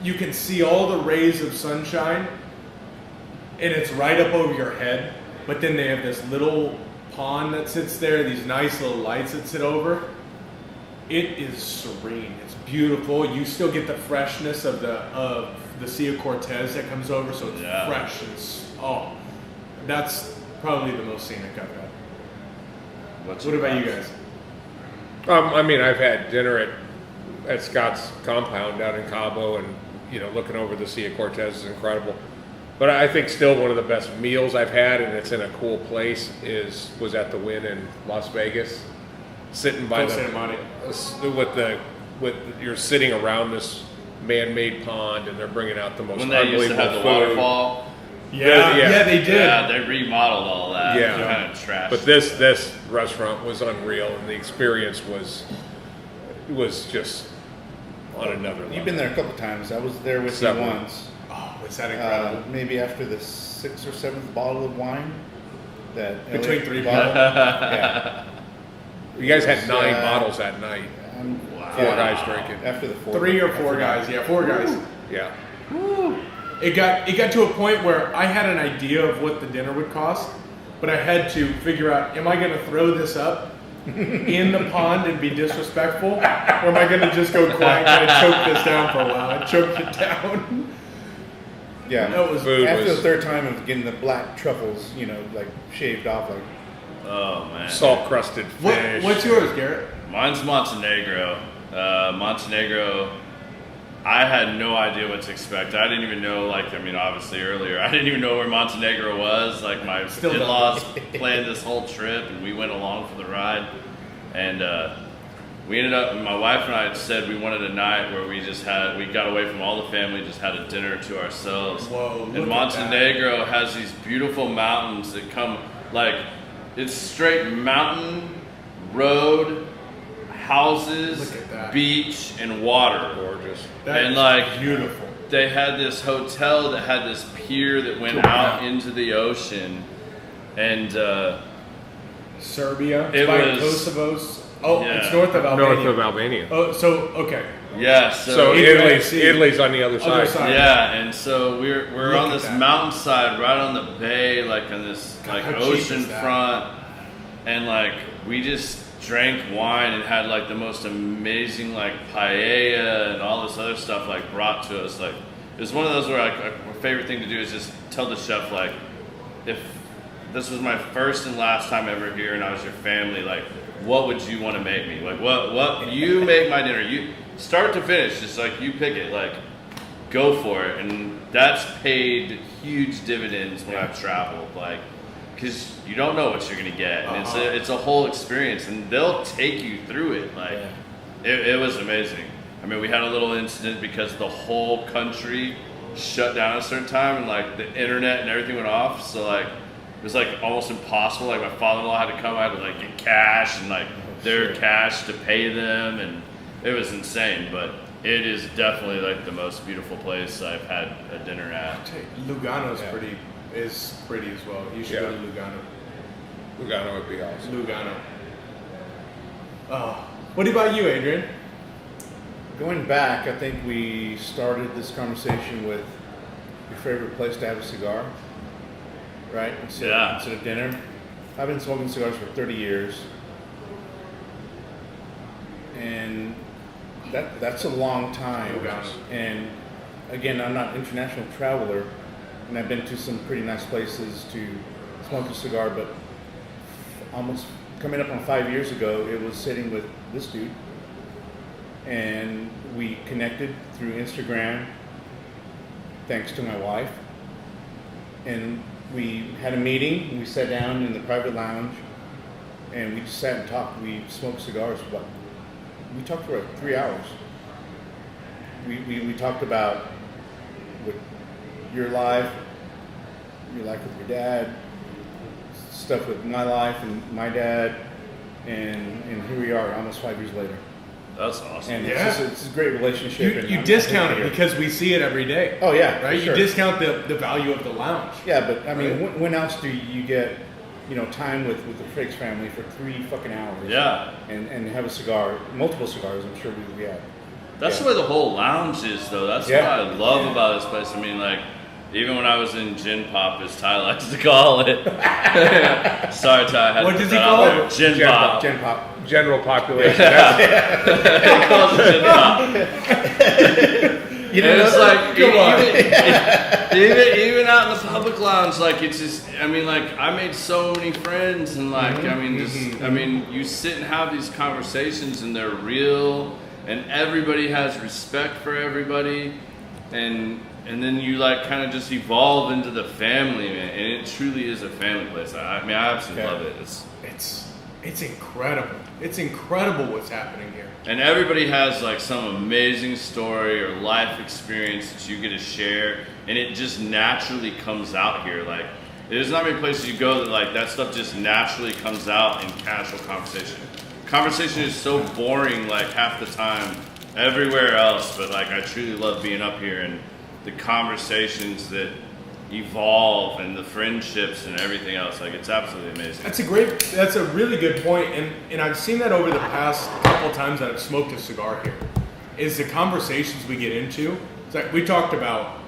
You can see all the rays of sunshine and it's right up over your head, but then they have this little pond that sits there, these nice little lights that sit over. It is serene. It's beautiful. You still get the freshness of the Sea of Cortez that comes over, so it's fresh. That's probably the most scenic I've had. What about you guys? I mean, I've had dinner at Scott's compound down in Cabo, and looking over the Sea of Cortez is incredible. But I think still one of the best meals I've had, and it's in a cool place, was at the Wynn in Las Vegas, sitting by you're sitting around this man-made pond, and they're bringing out the most When they unbelievable used to have the food. waterfall. Yeah, they did. Yeah, they remodeled all that. Yeah. They kind of trashed. But this restaurant was unreal, and the experience was just on another level. You've been there a couple times. I was there with Several. you once. Oh, was that incredible? Maybe after the 6th or 7th bottle of wine. That Between LA 3 bottle. Yeah. You guys had 9 Uh, bottles that night. Wow. 4 guys drinking. After the 4th. 3 or 4 guys. Yeah, 4 guys. Yeah. It got to a point where I had an idea of what the dinner would cost, but I had to figure out, am I going to throw this up in the pond and be disrespectful, or am I going to just go quiet and choke this down for a while? I choked it down. Yeah. That was Food After was the 3rd time of getting the black truffles, like shaved off, like Oh man. salt-crusted fish. What's yours, Garrett? Mine's Montenegro. Montenegro. I had no idea what to expect. I didn't even know, obviously earlier, I didn't even know where Montenegro was. Like, my Still don't. in-laws planned this whole trip, and we went along for the ride. And we ended up, my wife and I had said we wanted a night where we got away from all the family, just had a dinner to ourselves. Whoa, look and at Montenegro has these beautiful mountains that come, it's straight mountain, road, houses, Look at that. beach, and water. Gorgeous. That And, is beautiful. They had this hotel that had this pier that went out into the ocean, and Serbia. It by was- Kosovo's. Oh, yeah. it's north of Albania. North of Albania. Oh, so okay. yeah, So Italy- Italy's on the other Other side. side. yeah, and so we're Look on at this that. mountainside, right on the bay, on this God, how cheap ocean is that? front, and we just drank wine and had the most amazing paella and all this other stuff brought to us. It was one of those where my favorite thing to do is just tell the chef if this was my first and last time ever here and I was your family, what would you want to make me? What you make my dinner, you start to finish, just you pick it, go for it. And that's paid huge dividends when I've traveled, because you don't know what you're gonna get, and it's a whole experience, and they'll take you through it. It was amazing. I mean, we had a little incident because the whole country shut down at a certain time, and the internet and everything went off. So it was like almost impossible. Like my father-in-law had to come, I had to like get cash and like their cash to pay them, and it was insane. But it is definitely like the most beautiful place I've had a dinner at. Lugano's pretty as well. You should go to Lugano. Lugano would be awesome. Lugano. Oh, what about you, Adrian? Going back, I think we started this conversation with your favorite place to have a cigar, right? Instead of dinner. I've been smoking cigars for 30 years, and that's a long time. And again, I'm not an international traveler, and I've been to some pretty nice places to smoke a cigar, but almost coming up on 5 years ago, it was sitting with this dude, and we connected through Instagram, thanks to my wife, and we had a meeting. We sat down in the private lounge, and we just sat and talked. We smoked cigars for we talked for 3 hours. We talked about what your life with your dad, stuff with my life and my dad, and here we are almost 5 years later. That's awesome. And it's a great relationship. You discount it because we see it every day. Oh yeah, right. Sure. You discount the value of the lounge. Yeah, but I mean, when else do you get time with the Frakes family for 3 fucking hours? Yeah. And have a cigar, multiple cigars. I'm sure we had. That's where the whole lounge is, though. That's what I love about this place. I mean, like, even when I was in Gin Pop, as Ty likes to call it. Sorry, Ty. What does he call it? Gin Pop. Gin Pop. General population. He calls it Gin Pop. It's like, even out in the public lounge, like, it's just, I mean, like, I made so many friends, and like, I mean, you sit and have these conversations, and they're real, and everybody has respect for everybody, and then you like kind of just evolve into the family, man, and it truly is a family place. I mean, I absolutely love it. It's incredible. It's incredible what's happening here. And everybody has like some amazing story or life experience that you get to share, and it just naturally comes out here. Like, there's not many places you go that like that stuff just naturally comes out in casual conversation. Conversation is so boring like half the time everywhere else, but like I truly love being up here and the conversations that evolve and the friendships and everything else. Like, it's absolutely amazing. That's a really good point, and I've seen that over the past couple times that I've smoked a cigar here, is the conversations we get into. It's like we talked about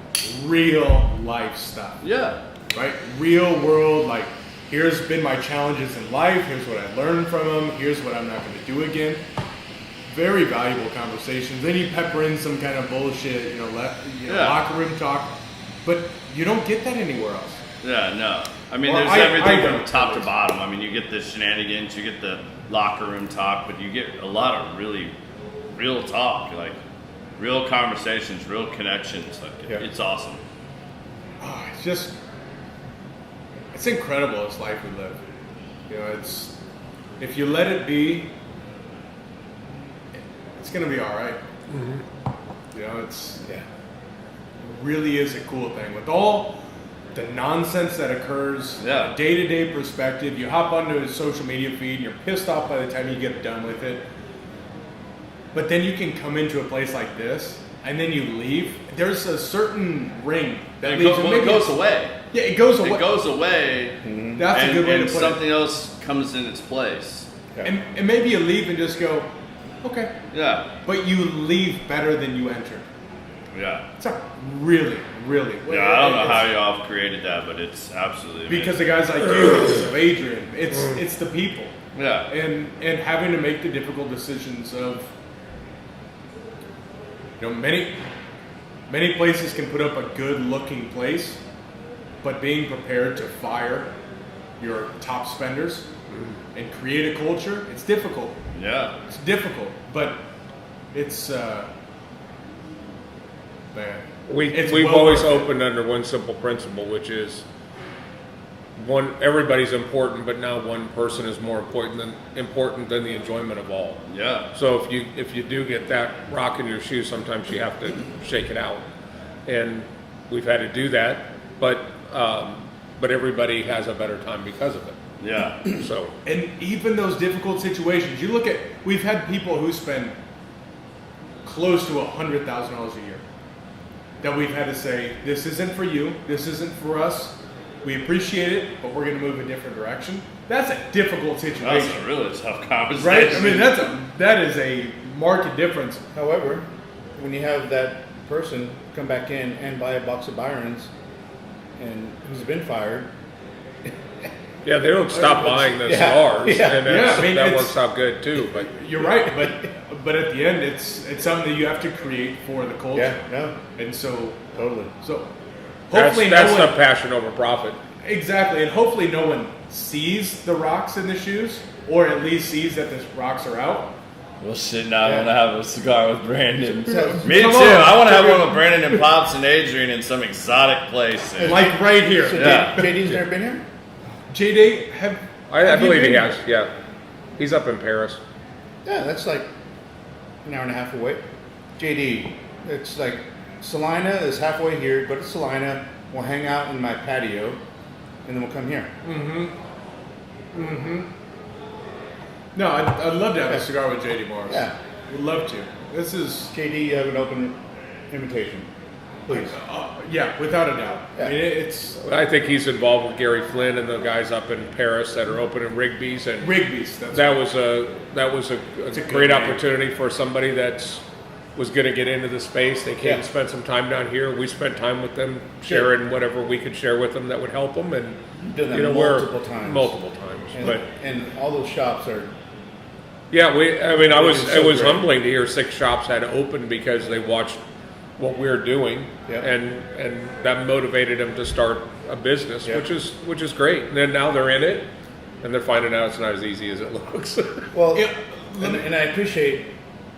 real life stuff. Yeah. Right? Real world, like, here's been my challenges in life, here's what I learned from them, here's what I'm not going to do again. Very valuable conversations. Then you pepper in some kind of bullshit, locker room talk, but you don't get that anywhere else. Yeah, no. I mean, there's everything from top to bottom. I mean, you get the shenanigans, you get the locker room talk, but you get a lot of really real talk, like real conversations, real connections. Like, it's awesome. Oh, it's incredible this life we live. It's if you let it be, it's gonna be all right. Mm-hmm. It really is a cool thing with all the nonsense that occurs from a day-to-day perspective. You hop onto a social media feed and you're pissed off by the time you get done with it. But then you can come into a place like this and then you leave. There's a certain ring that leaves. It goes away. Yeah, it goes away. It goes away. Mm-hmm. That's a good way to put it. And something else comes in its place. Okay. And maybe you leave and just go, okay. Yeah. But you leave better than you entered. Yeah. It's a really, really. Yeah, I don't know how y'all created that, but it's absolutely amazing. Because of guys like you, Adrian, it's the people. Yeah. And having to make the difficult decisions of, many places can put up a good-looking place, but being prepared to fire your top spenders and create a culture, it's difficult. Yeah. It's difficult, but it's man. We've always opened under one simple principle, which is everybody's important, but now one person is more important than the enjoyment of all. Yeah. So if you do get that rock in your shoe, sometimes you have to shake it out, and we've had to do that. But but everybody has a better time because of it. Yeah. So And even those difficult situations, you look at, we've had people who spend close to $100,000 a year that we've had to say, this isn't for you, this isn't for us, we appreciate it, but we're going to move a different direction. That's a difficult situation. That's a really tough conversation. Right? I mean, that is a marked difference. However, when you have that person come back in and buy a box of Byrons and who's been fired, yeah, they don't stop buying the cigars, and Yeah, I mean, that it's- works out good too. But You're right, but at the end, it's something that you have to create for the culture. yeah, no, And so totally. hopefully that's no the one, passion over profit. exactly, and hopefully no one sees the rocks in the shoes, or at least sees that the rocks are out. Well, shit, now I want to have a cigar with Brandon. Me Come too. on. I want to have one with Brandon and Pops and Adrian in some exotic place. Like right here. So Yeah. JD's never been here? JD, I have you believe he been? has. Yeah, he's up in Paris. Yeah, that's like an hour and a half away. JD, it's like Salina is halfway here. Go to Salina. We'll hang out in my patio, and then we'll come here. No, I'd love to have a cigar with JD Morris. Yeah. Would love to. This is, JD, you have an open invitation, please. yeah, without a doubt. Yeah. I mean, it's I think he's involved with Gary Flynn and the guys up in Paris that are opening Rigby's, and Rigby's. That's that was a It's a good great name. opportunity for somebody that was going to get into the space. They came Yeah. and spent some time down here. We spent time with them, Sure. sharing whatever we could share with them that would help them. And You've done that we're multiple times. multiple times. And, But and all those shops are, yeah, it was so great. humbling to hear 6 shops had opened because they watched what we're doing, Yeah. and that motivated them to start a business, Yeah. which is great. And then now they're in it, and they're finding out it's not as easy as it looks. well, Yeah, and I appreciate,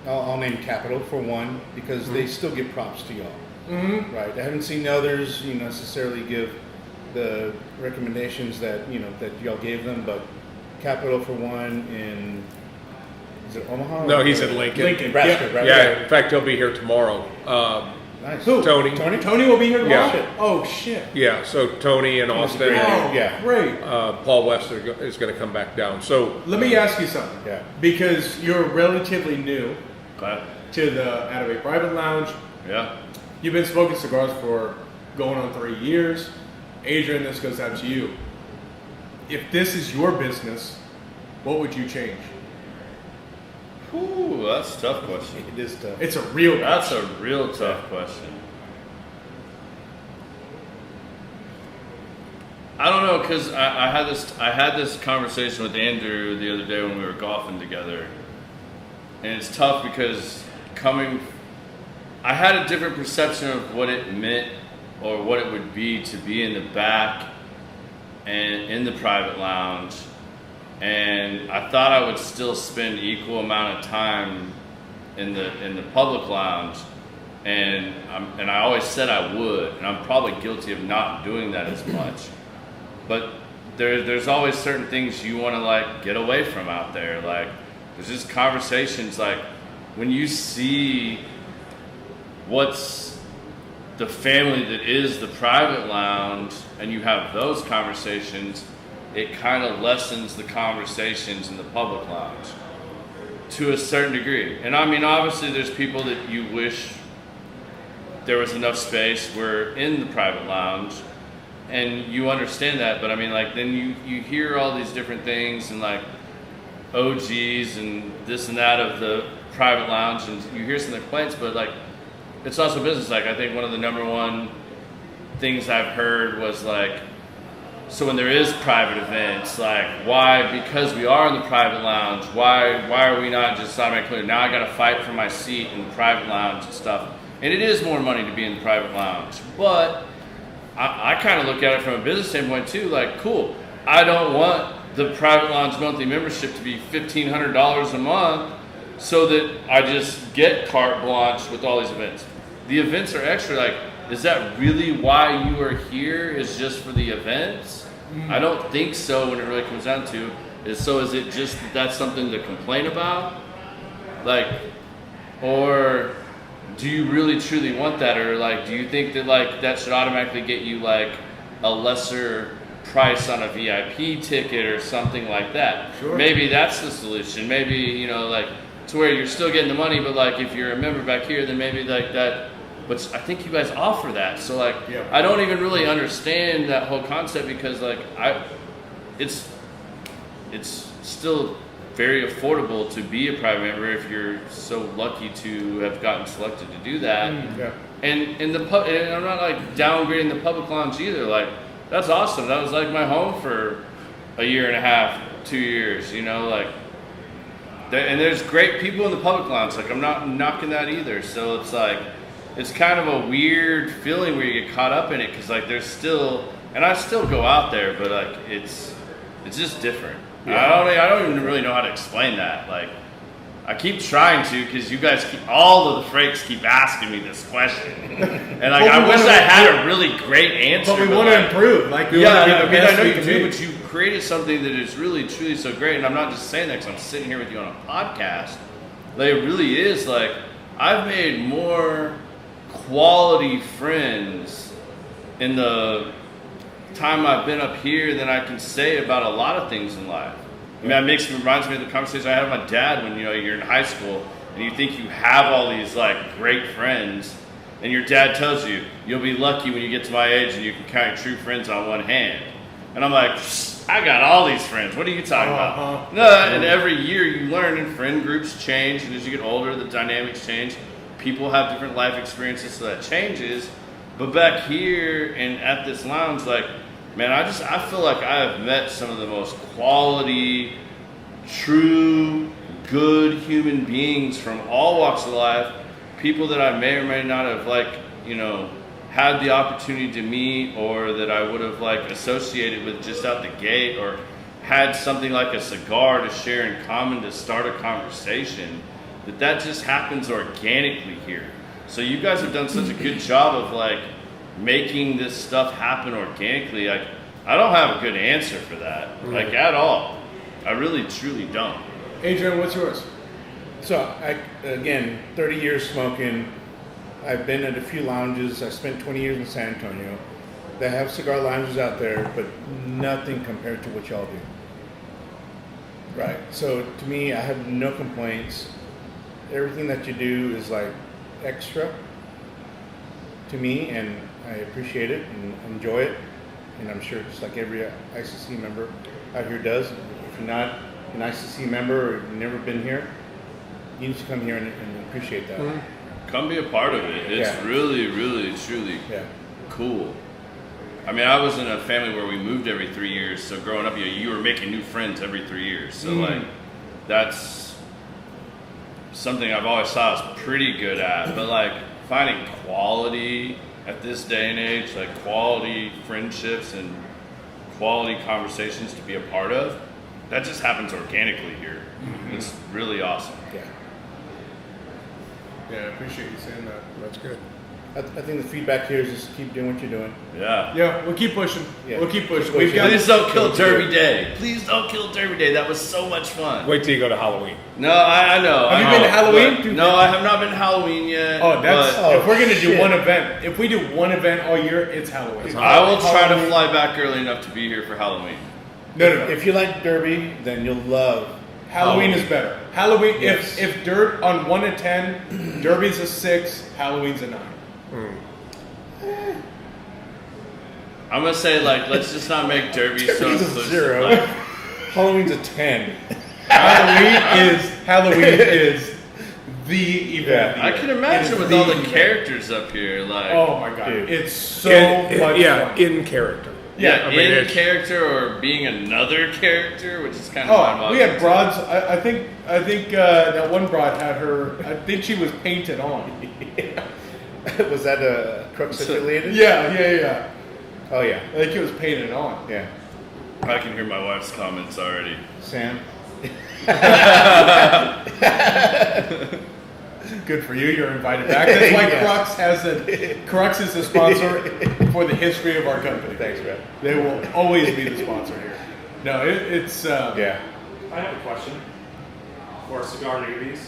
I'll name Capital for one, because they still give props to y'all. Right. I haven't seen others, necessarily give the recommendations that, that y'all gave them, but Capital for one in, is it Omaha? No, or- he's in Lincoln. Lincoln. Nebraska, Yeah. right? Yeah, in fact, he'll be here tomorrow. Nice. Who? Tony. Tony will be here Yeah. tomorrow? Oh, shit. Yeah, so Tony and Austin, great. Oh, Yeah. great. Paul West is going to come back down. So Let me ask you something. Yeah. Because you're relatively new Okay. to the Out of a Private Lounge. Yeah. You've been smoking cigars for going on 3 years. Adrian, this goes out to you. If this is your business, what would you change? Ooh, that's a tough question. It is tough. It's a real That's a real tough question. I don't know, because I had this conversation with Andrew the other day when we were golfing together, and it's tough because I had a different perception of what it meant or what it would be to be in the back and in the private lounge, and I thought I would still spend equal amount of time in the public lounge, and I always said I would, and I'm probably guilty of not doing that as much. But there's always certain things you want to like get away from out there. Like there's just conversations like when you see what's the family that is the private lounge and you have those conversations, it kind of lessens the conversations in the public lounge to a certain degree. And I mean, obviously there's people that you wish there was enough space where in the private lounge, and you understand that, but I mean, like, then you hear all these different things and like OGs and this and that of the private lounge, and you hear some of the complaints, but like, it's also business. Like, I think one of the number one things I've heard was like, so when there is private events, like, why? Because we are in the private lounge, why are we not just automatically, now I gotta fight for my seat in the private lounge and stuff. And it is more money to be in the private lounge, but I kind of look at it from a business standpoint too, like, cool, I don't want the private lounge monthly membership to be $1,500 a month so that I just get carte blanche with all these events. The events are extra, like, is that really why you are here, is just for the events? I don't think so when it really comes down to it. So is it just that's something to complain about? Like, or do you really truly want that, or like do you think that like that should automatically get you like a lesser price on a VIP ticket or something like that. Sure. Maybe that's the solution. Maybe, you know, like to where you're still getting the money, but like if you're a member back here, then maybe like that. But I think you guys offer that. So like, Yeah. I don't even really understand that whole concept because like it's still very affordable to be a private member if you're so lucky to have gotten selected to do that. Yeah. And and I'm not like downgrading the public lounge either. Like that's awesome. That was like my home for a year and a half, 2 years. You know, like and there's great people in the public lounge. Like I'm not knocking that either. So it's like it's kind of a weird feeling where you get caught up in it because like there's still, and I still go out there, but like it's just different. Yeah. I don't even really know how to explain that. Like I keep trying to because you guys all of the freaks keep asking me this question, and like I wish I had a really great answer. But we want to improve. Like we Yeah, want to I be the mean, I best know we you can do, be. but you created something that is really, truly so great. And I'm not just saying that because I'm sitting here with you on a podcast. Like, it really is. Like, I've made more quality friends in the time I've been up here than I can say about a lot of things in life. I mean, it reminds me of the conversation I had with my dad when, you know, you're in high school and you think you have all these, like, great friends. And your dad tells you, you'll be lucky when you get to my age and you can count your true friends on one hand. And I'm like, I got all these friends. What are you talking about? No, and every year you learn and friend groups change. And as you get older, the dynamics change. People have different life experiences, so that changes. But back here and at this lounge, like, man, I feel like I have met some of the most quality, true, good human beings from all walks of life. People that I may or may not have, like, you know, had the opportunity to meet or that I would have, like, associated with just out the gate or had something like a cigar to share in common to start a conversation, that just happens organically here. So you guys have done such a good job of, like, making this stuff happen organically. Like, I don't have a good answer for that, like, at all. I really, truly don't. Adrian, what's yours? So, again, 30 years smoking. I've been at a few lounges. I spent 20 years in San Antonio. They have cigar lounges out there, but nothing compared to what y'all do. Right. So, to me, I have no complaints. Everything that you do is like extra to me, and I appreciate it and enjoy it. And I'm sure just like every ICC member out here does. If you're not an ICC member or you've never been here, you need to come here and appreciate that. Mm-hmm. Come be a part of it. It's really, really, truly cool. I mean, I was in a family where we moved every 3 years. So growing up, you were making new friends every 3 years. So like, that's something I've always thought I was pretty good at. But like finding quality at this day and age, like quality friendships and quality conversations to be a part of, that just happens organically here. It's really awesome. Yeah, I appreciate you saying that. That's good. I think the feedback here is just keep doing what you're doing. Yeah. Yeah, we'll keep pushing. Yeah. We'll keep pushing. Keep We've pushing. got Please don't kill Derby Day. Please don't kill Derby Day. That was so much fun. Wait till you go to Halloween. No, I know. Have you I been know, to Halloween? but- No, I have not been to Halloween yet. Oh, that's but if we're gonna do shit. one event. If we do one event all year, it's Halloween. I will try to Halloween. fly back early enough to be here for Halloween. No. If you like Derby, then you'll love Halloween is better. Halloween. Yes. If Dirt on 1 to 10, Derby's a 6, Halloween's a 9. I'm gonna say like let's just not make Derby so Derby's a inclusive. 0. Like, Halloween's a 10. Halloween is the event. I can imagine with all the characters up here, like Oh my god, Dude. it's so much fun. In character. yeah, I mean, in it's- character or being another character, which is kind of Oh, mind-boggling. we had broads. I think that one broad had her. I think she was painted on. Was that a Crux affiliated? Yeah. Oh, yeah. I think it was painted on. Yeah. I can hear my wife's comments already. Sam? Good for you. You're invited back. That's why Yeah. Crux is the sponsor for the history of our company. Thanks, man. They will always be the sponsor here. No, it's Yeah. I have a question for cigar newbies.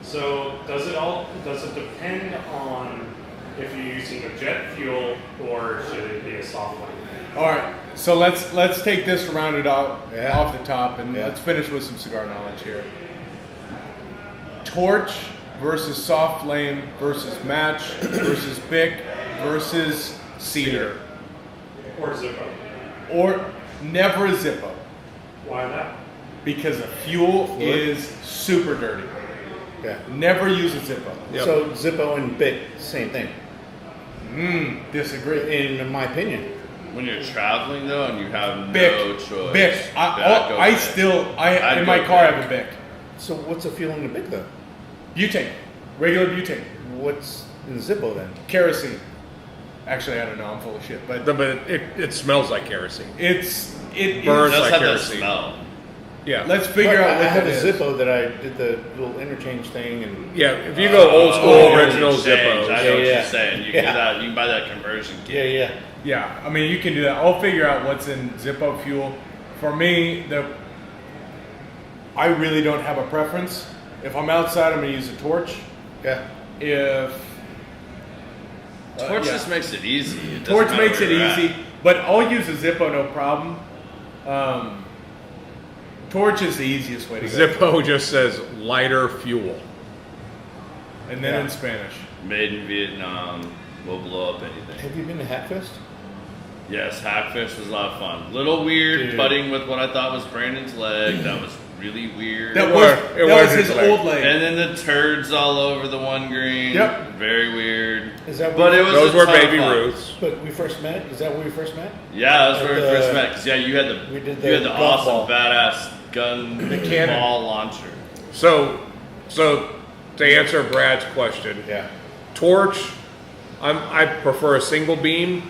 So does it depend on if you're using a jet fuel or should it be a soft flame? All right. So let's take this rounded out Yeah. off the top, and Yeah. let's finish with some cigar knowledge here. Torch versus soft flame versus match versus Bic versus cedar, Or Zippo. or never a Zippo, Why that? because the fuel is super dirty. Yeah. Never use a Zippo. Yep. So Zippo and Bic, same thing. Disagree. In my opinion. When you're traveling though, and you have Bic, no choice. Bic. I'd go Bic. In my go car I Bic. have a Bic. So what's the fuel in the Bic though? Butane, regular butane, What's in the Zippo then? kerosene. Actually, I don't know. I'm full of shit, but But it smells like kerosene. it It Burns does like have that kerosene. smell. Yeah. Let's figure But out I what have that a is. Zippo that I did the little interchange thing and Yeah, if you go old school original Exchange, Zippos. I know what Yeah. you're saying. You can do that. You can buy that conversion kit. yeah. Yeah, I mean, you can do that. I'll figure out what's in Zippo fuel. For me, I really don't have a preference. If I'm outside, I'm gonna use a torch. Yeah. If Torch yeah. just makes it easy. It doesn't Torch matter makes where it you're at. easy, but I'll use a Zippo no problem. Torch is the easiest way to go. Zippo just says lighter fuel. And then Yeah. in Spanish. Made in Vietnam will blow up anything. Have you been to Hackfest? Yes, Hackfish was a lot of fun. Little weird Dude. putting with what I thought was Brandon's leg. That was really weird. That It was, was- it that was was his his leg. old leg. And then the turds all over the one green. Yep. Very weird. Is that But where- it was Those a were ton of Baby fun. Ruths. But we first met? Is that where we first met? Yeah, that's where we At first the- met. Cause yeah, you had we did you had the the golf awesome ball. badass gun The cannon. ball launcher. So to answer Brad's question, Yeah. torch, I prefer a single beam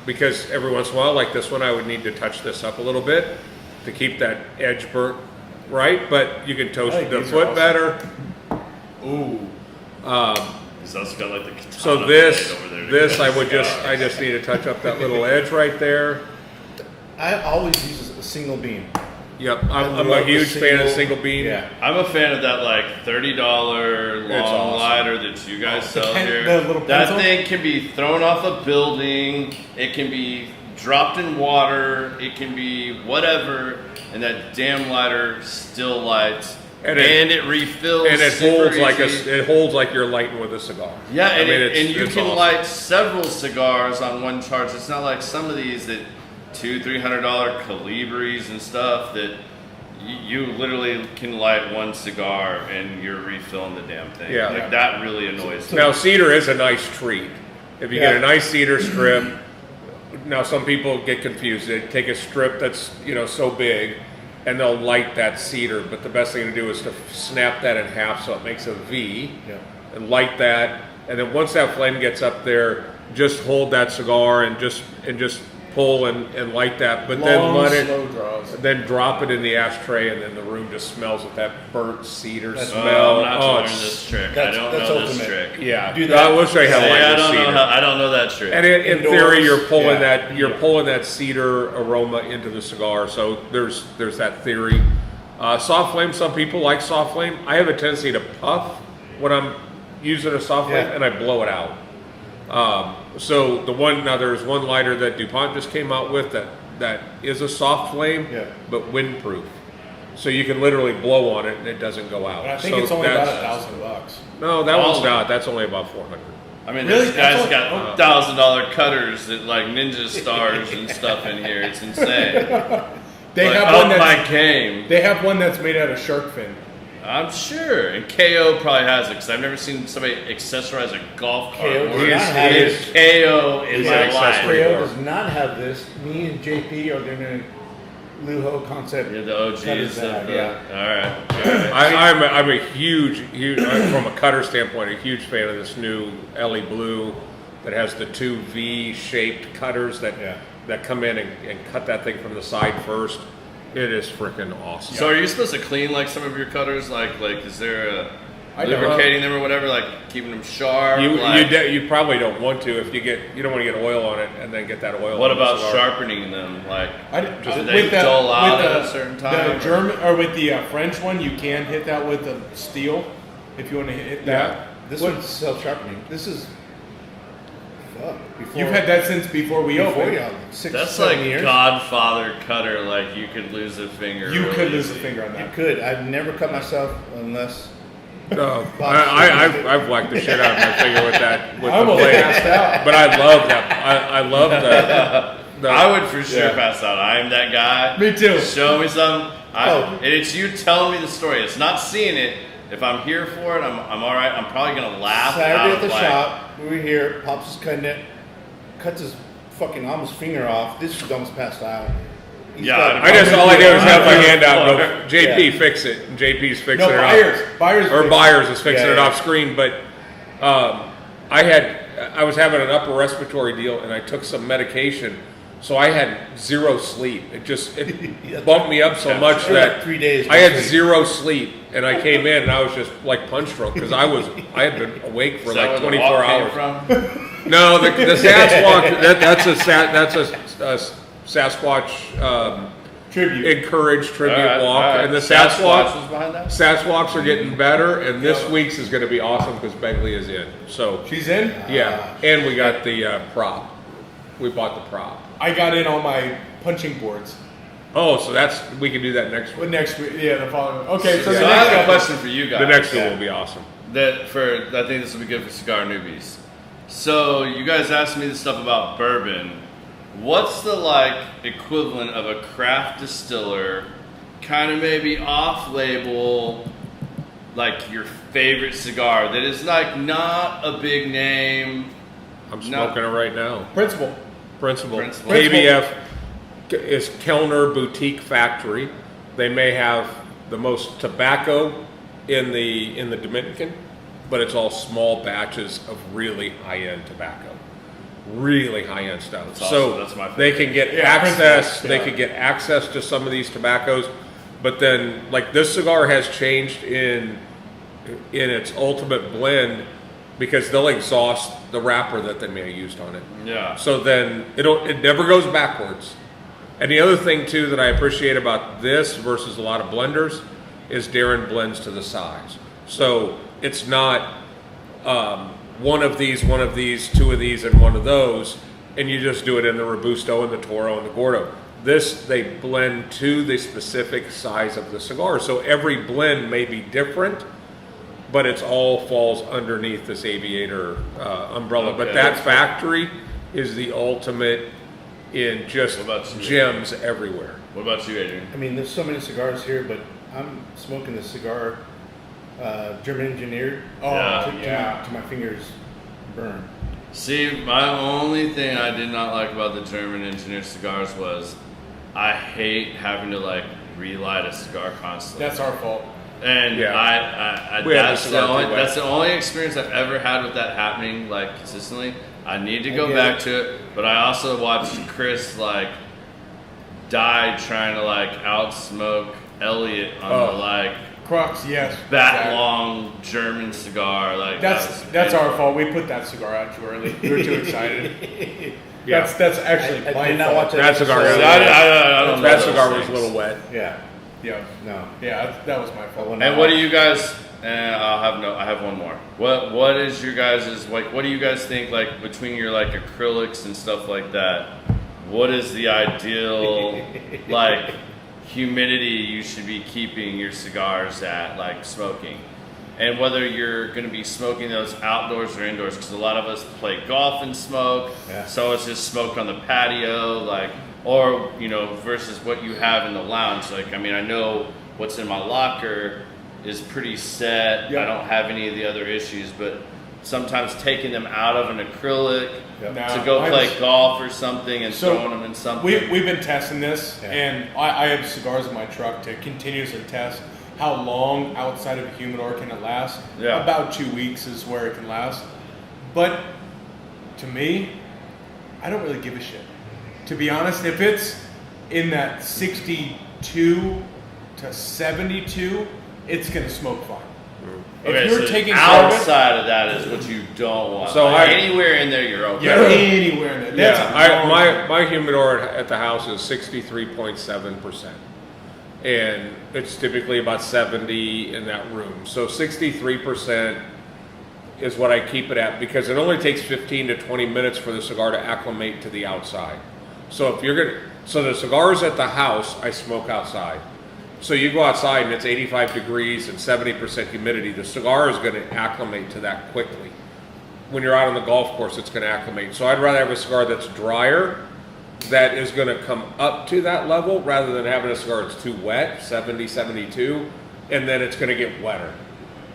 because every once in a while, like this one, I would need to touch this up a little bit to keep that edge burnt right. But you can toast I think the these are foot awesome. better. Ooh. He's also got like the katana So blade this over there to this cut I the would just cigar. I just need to touch up that little edge right there. I always use a single beam. Yep, I I'm a love the huge fan of single beam. Yeah. I'm a fan of that like $30 long awesome. lighter that you guys sell here. the little That pencil? thing can be thrown off a building. It can be dropped in water. It can be whatever, and that damn lighter still lights. And And it- it refills. And it super holds like easy. it holds like you're lighting with a cigar. Yeah, I and, mean, and you it's can awesome. light several cigars on one charge. It's not like some of these that $200-300 Calibris and stuff that you literally can light one cigar and you're refilling the damn thing. Yeah. Like that really annoys me. Now cedar is a nice treat. If you get Yeah. a nice cedar strip, now some people get confused. They take a strip that's so big, and they'll light that cedar. But the best thing to do is to snap that in half so it makes a V, Yeah. and light that. And then once that flame gets up there, just hold that cigar and just pull and light that. But then Long, let it. slow draws. Then drop it in the ashtray, and then the room just smells with that burnt cedar That's- smell. I'm not to learn it's- this trick. I that's- don't that's know this ultimate. trick. Yeah, Do that. I wish I had Yeah, light I with don't know. cedar. I don't know that trick. And in Indoors, theory, you're pulling yeah. you're pulling that cedar aroma into the cigar. So there's that theory. Soft flame. Some people like soft flame. I have a tendency to puff when I'm using a soft flame, Yeah. and I blow it out. So there's one lighter that DuPont just came out with that is a soft flame, Yeah. but windproof. So you can literally blow on it and it doesn't go out. But I think So it's only about that's- $1,000. No, that All one's of not. That's only about 400. I mean, Really? this guy's That's got what- $1,000 cutters that like ninja stars and stuff in here. It's insane. They Like, have up one that's my game. they have one that's made out of shark fin. I'm sure, and KO probably has it because I've never seen somebody accessorize a golf cart. KO more. does not have It it. is- KO is He's a an life. accessory. KO does not have this. Me and JP are doing a Lujo concept. You're the OGs. Cut it Of down, the, yeah. All right. I'm a huge from a cutter standpoint, a huge fan of this new Ellie Blue that has the two V-shaped cutters that come in and cut that thing from the side first. It is freaking awesome. So are you supposed to clean like some of your cutters? Like is there a I don't. lubricating them or whatever? Like keeping them sharp? you like, you probably don't want to if you don't want to get oil on it and then get that oil. what on the about cigar. sharpening them? Like Just do they dull out at a certain time? The German or with the French one, you can hit that with the steel if you want to hit that. This one's self-sharpening. This is Before, You've had that since before we opened. yeah, 6, That's 7 like years. Godfather cutter. Like you could lose a finger. You really could lose a easy. finger on You that. could. I've never cut myself unless. No, I've whacked the shit out of my finger with that with I the almost blade. passed out. But I love that. I love the I would for sure Yeah. pass out. I am that guy. Me too. Show me something. Oh. And it's you telling me the story. It's not seeing it. If I'm here for it, I'm all right. I'm probably gonna laugh. Saturday out at the of, like, shop, we were here. Pops is cutting it, cuts his fucking almost finger off. This is almost passed out. He's Yeah, got- I just all I do is have my Yeah. hand out and go, JP, Yeah. fix it. And JP's fixing No, it Byers off. Or fixed Byers is fixing Yeah, it yeah. off screen. But I was having an upper respiratory deal and I took some medication. So I had zero sleep. It bumped me up so much Sure, that 3 days. I had next week. zero sleep. And I came in and I was just like punch drunk because I had been awake for Is that like where the 24 walk came hours. from? No, the Sasquatch. That's a Sasquatch Tribute. encouraged tribute All right, walk, all right. and the Sasquatch Sasquatch was behind that? Sasquatchs are getting better, and this week's is going to be awesome because Begley is in. So She's in. yeah, and we got the prop. We bought the prop. I got in on my punching boards. Oh, so we can do that next But week. next week, yeah, the following. Okay, so So the I next have a couple- question for you guys. The next one will be awesome. I think this will be good for cigar newbies. So you guys asked me this stuff about bourbon. What's the equivalent of a craft distiller, kind of maybe off-label, like your favorite cigar that is not a big name? I'm No. smoking it right now. Principal. Principal. Principal. KBF is Kellner Boutique Factory. They may have the most tobacco in the Dominican, but it's all small batches of really high-end tobacco. Really high-end stuff. That's so awesome. That's my they favorite. can get Yeah, access. Principal, They yeah. can get access to some of these tobaccos, but then this cigar has changed in its ultimate blend because they'll exhaust the wrapper that they may have used on it. Yeah. So then it never goes backwards. And the other thing too that I appreciate about this versus a lot of blenders is Darren blends to the size. So it's not one of these, two of these, and one of those, and you just do it in the Robusto and the Toro and the Gordo. This, they blend to the specific size of the cigar. So every blend may be different, but it's all falls underneath this Aviator umbrella. But Okay. that factory is the ultimate in just What about you? gems everywhere. What about you, Adrian? I mean, there's so many cigars here, but I'm smoking the cigar German engineered. Oh, Yeah. To my fingers burn. See, my only thing I did not like about the German engineered cigars was I hate having to relight a cigar constantly. That's our fault. And Yeah. I We had that's the the cigar only too, that's the only experience I've ever had with that happening consistently. I need to I go get back it. to it, but I also watched Chris die trying to outsmoke Elliot on the Crux, yes. that Exactly. long German cigar. That's our fault. We put that cigar out too early. We were too excited. Yeah. That's actually I my did not fault. watch That cigar, episode. I don't know that those cigar was a things. little wet. Yeah. Yeah, No. yeah, that was my fault. When And I what do watched- you guys? I have one more. What is your guys' what do you guys think between your acrylics and stuff like that? What is the ideal humidity you should be keeping your cigars at smoking? And whether you're going to be smoking those outdoors or indoors, because a lot of us play golf and smoke, Yeah. so it's just smoke on the patio, or versus what you have in the lounge. I know what's in my locker is pretty set. Yep. I don't have any of the other issues, but sometimes taking them out of an acrylic Yep. No, to go I play was- golf or something and So, throwing them in something. We've been testing this, Yeah. and I have cigars in my truck to continuously test how long outside of a humidor can it last. Yeah. About 2 weeks is where it can last. But to me, I don't really give a shit. To be honest, if it's in that 62 to 72, it's gonna smoke fine. Okay, if you're so taking care of it, outside of that is what you don't want. So anywhere in there, you're okay. yeah, anywhere in there. That's Yeah, a long- my humidor at the house is 63.7%, and it's typically about 70 in that room. So 63%, is what I keep it at, because it only takes 15 to 20 minutes for the cigar to acclimate to the outside. So if you're so the cigars at the house, I smoke outside. So you go outside and it's 85 degrees and 70% humidity, the cigar is going to acclimate to that quickly. When you're out on the golf course, it's going to acclimate. So I'd rather have a cigar that's drier, that is going to come up to that level, rather than having a cigar that's too wet, 70, 72, and then it's going to get wetter.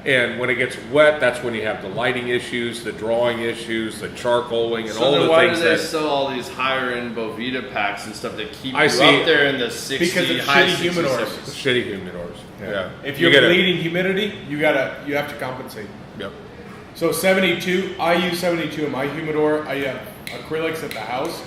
And when it gets wet, that's when you have the lighting issues, the drawing issues, the charcoaling, and all the why things do they that... sell all these higher end Bovita packs and stuff that keep I you see. up there in the 60, Because it's high shitty 60s, humidors. 70s? Shitty humidors. Yeah. If You you're get bleeding humidity, you have to compensate. Yep. So 72, I use 72 in my humidor. I have acrylics at the house,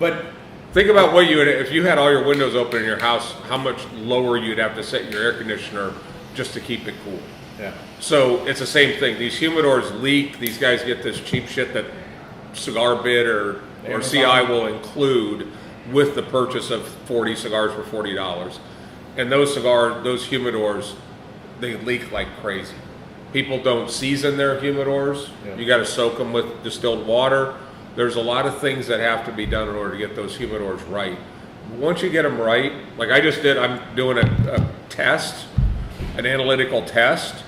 but Think about what you would, if you had all your windows open in your house, how much lower you'd have to set your air conditioner just to keep it cool. Yeah. So it's the same thing. These humidors leak. These guys get this cheap shit that Cigar Bit or CI will include with the purchase of 40 cigars for $40. And those humidors, they leak like crazy. People don't season their humidors. Yeah. You got to soak them with distilled water. There's a lot of things that have to be done in order to get those humidors right. Once you get them right, like I just did, I'm doing a test, an analytical test,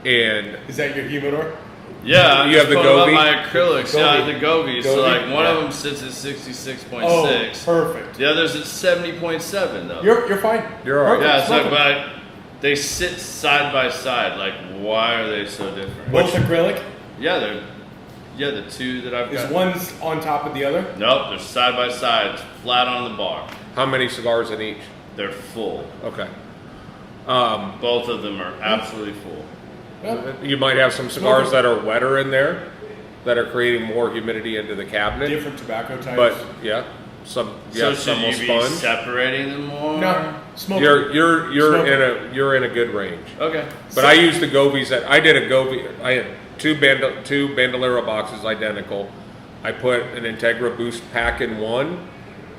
and is that your humidor? Yeah, You have the put up Gobi? my acrylics. Yeah, the Gobi. So Gobi? like one Yeah. of them sits at 66.6. Oh, perfect. The other's at 70.7 though. You're fine. You're all right. Yeah, Smoke so 'em. but they sit side by side. Like, why are they so different? Both acrylic. The two that I've Is got. one's on top of the other? Nope, they're side by side, flat on the bar. how many cigars in each? They're full. Okay. Both of them are absolutely full. Yeah. You might have some cigars that are wetter in there, that are creating more humidity into the cabinet. Different tobacco types. But yeah, some So some will should you be sponge. separating them more? no, smoke. You're Smoke. you're in a good range. Okay. But I used the Gobies that I did a Gobi. I had two Bandolero boxes identical. I put an Integra Boost pack in one,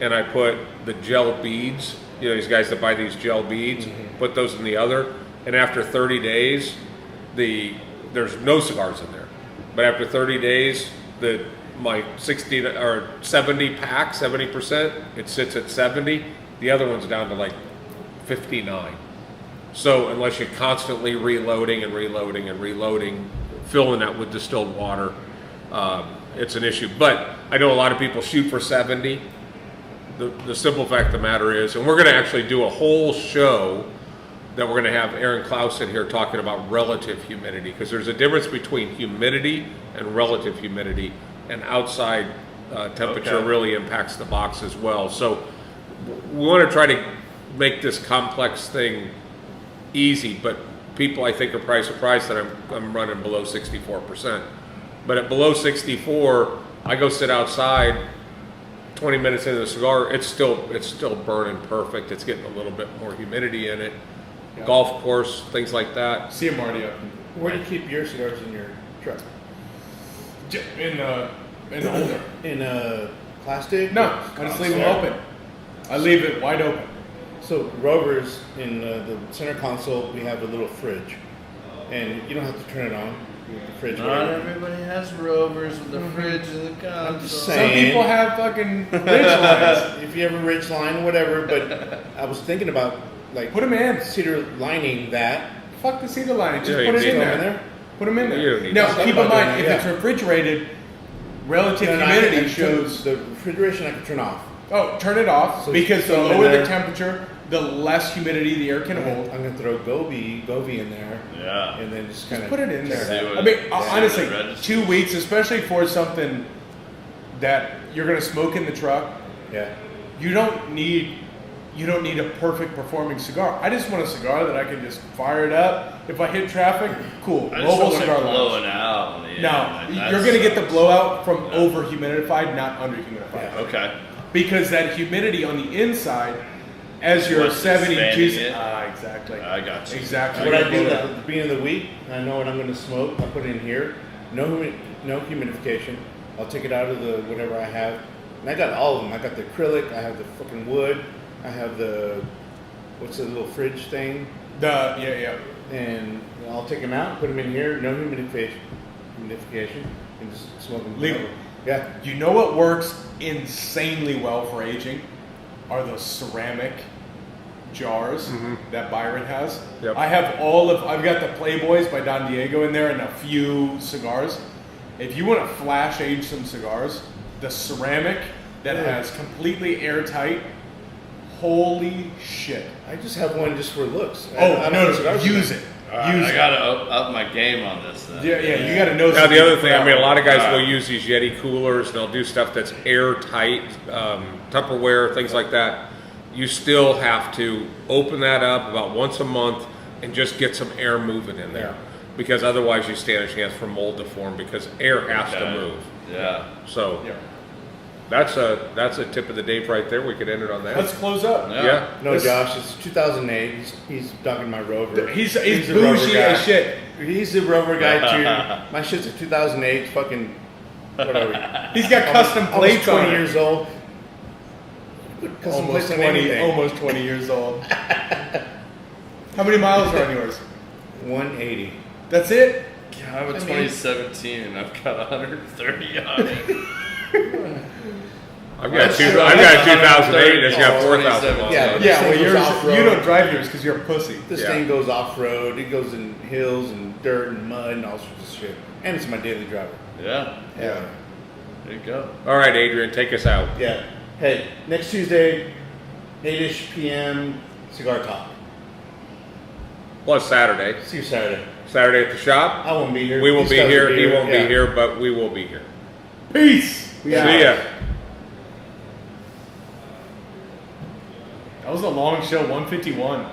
and I put the gel beads. You know, these guys that buy these gel beads, put those in the other. And after 30 days, there's no cigars in there. But after 30 days, my 60 or 70 pack, 70%, it sits at 70. The other one's down to like 59. So unless you're constantly reloading and reloading and reloading, filling that with distilled water, it's an issue. But I know a lot of people shoot for 70. The simple fact of the matter is, and we're going to actually do a whole show that we're going to have Aaron Clausen here talking about relative humidity, because there's a difference between humidity and relative humidity, and outside temperature really impacts the box as well. So we want to try to make this complex thing easy, but people I think are probably surprised that I'm running below 64%. But at below 64, I go sit outside. 20 minutes into the cigar, it's still burning perfect. It's getting a little bit more humidity in it. Yeah. Golf course, things like that. See him already up. Where do you keep your cigars in your truck? In the holder. In plastic? No, I just leave them open. I leave it wide open. So Rovers, in the center console, we have a little fridge, and you don't have to turn it on. The fridge. Not whatever. everybody has Rovers with the fridge and the console. I'm just Some saying. people have fucking ridge lines. If you have a ridge line, whatever. But I was thinking about like Put them in. cedar lining that. Fuck the cedar line. Just Yeah, put you it need in them there. in there? Put them in You there. don't need Now, to. keep in mind, if Yeah. it's refrigerated, relative No, no, humidity I can shows. the refrigeration I can turn off. Oh, turn it off, So because the throw 'em in lower the there. temperature, the less humidity the air can hold. I'm gonna throw Gobi in there, Yeah. and then just kind of Put it in there. See what- I mean, see honestly, what it registers. 2 weeks, especially for something that you're gonna smoke in the truck, Yeah. you don't need a perfect performing cigar. I just want a cigar that I can just fire it up. If I hit traffic, cool. I just Mobile don't want cigar it lounge. blowing out. No, That you're gonna get the sucks. blowout from over humidified, not under humidified. Okay. Because that humidity on the inside, as you're What's 70 expanding G's. it? Exactly. I got you. Exactly. What I do at the beginning of the week, I know what I'm going to smoke. I put it in here. No humidification. I'll take it out of the whatever I have. And I got all of them. I got the acrylic. I have the fucking wood. I have the what's the little fridge thing. Yeah. And I'll take them out, put them in here. No humidification. humidification and just smoke them. Legal. Yeah. You know what works insanely well for aging are those ceramic jars that Byron has. Yep. I've got the Playboys by Don Diego in there and a few cigars. If you want to flash age some cigars, the ceramic that has completely airtight, holy shit. I just have one just for looks. Use it. I gotta up my game on this then. Yeah, you got to know. Now the other thing, I mean, a lot of guys Wow. will use these Yeti coolers, and they'll do stuff that's airtight, Tupperware, things like that. You still have to open that up about once a month and just get some air moving in there, because otherwise you stand a chance for mold to form because air has to move. Yeah. So that's a tip of the day right there. We could end it on that. Let's close up. Yeah. No, Josh, it's 2008. He's dunking my Rover. He's a bougie Rover guy. as shit. He's the Rover guy too. My shit's a 2008 fucking, what are we? He's got custom plates Almost 20 on it. years old. Custom plates on anything. Almost 20 years old. How many miles are on yours? 180. That's it? I have a 2017 and I've got 130 on it. I've got a 2008 and it's got 4,000 miles. Yeah, on it. This thing well, goes off-road. you don't drive yours because you're a pussy. This Yeah. thing goes off road. It goes in hills and dirt and mud and all sorts of shit. And it's my daily driver. Yeah. Yeah. There you go. All right, Adrian, take us out. Yeah. Hey, next Tuesday, 8-ish p.m. Cigar Talk. Plus Saturday. See you Saturday. Saturday at the shop. I won't be here. We will These be guys here. will He won't Yeah. be here, but we will be here. Peace. See ya. That was a long show, 151.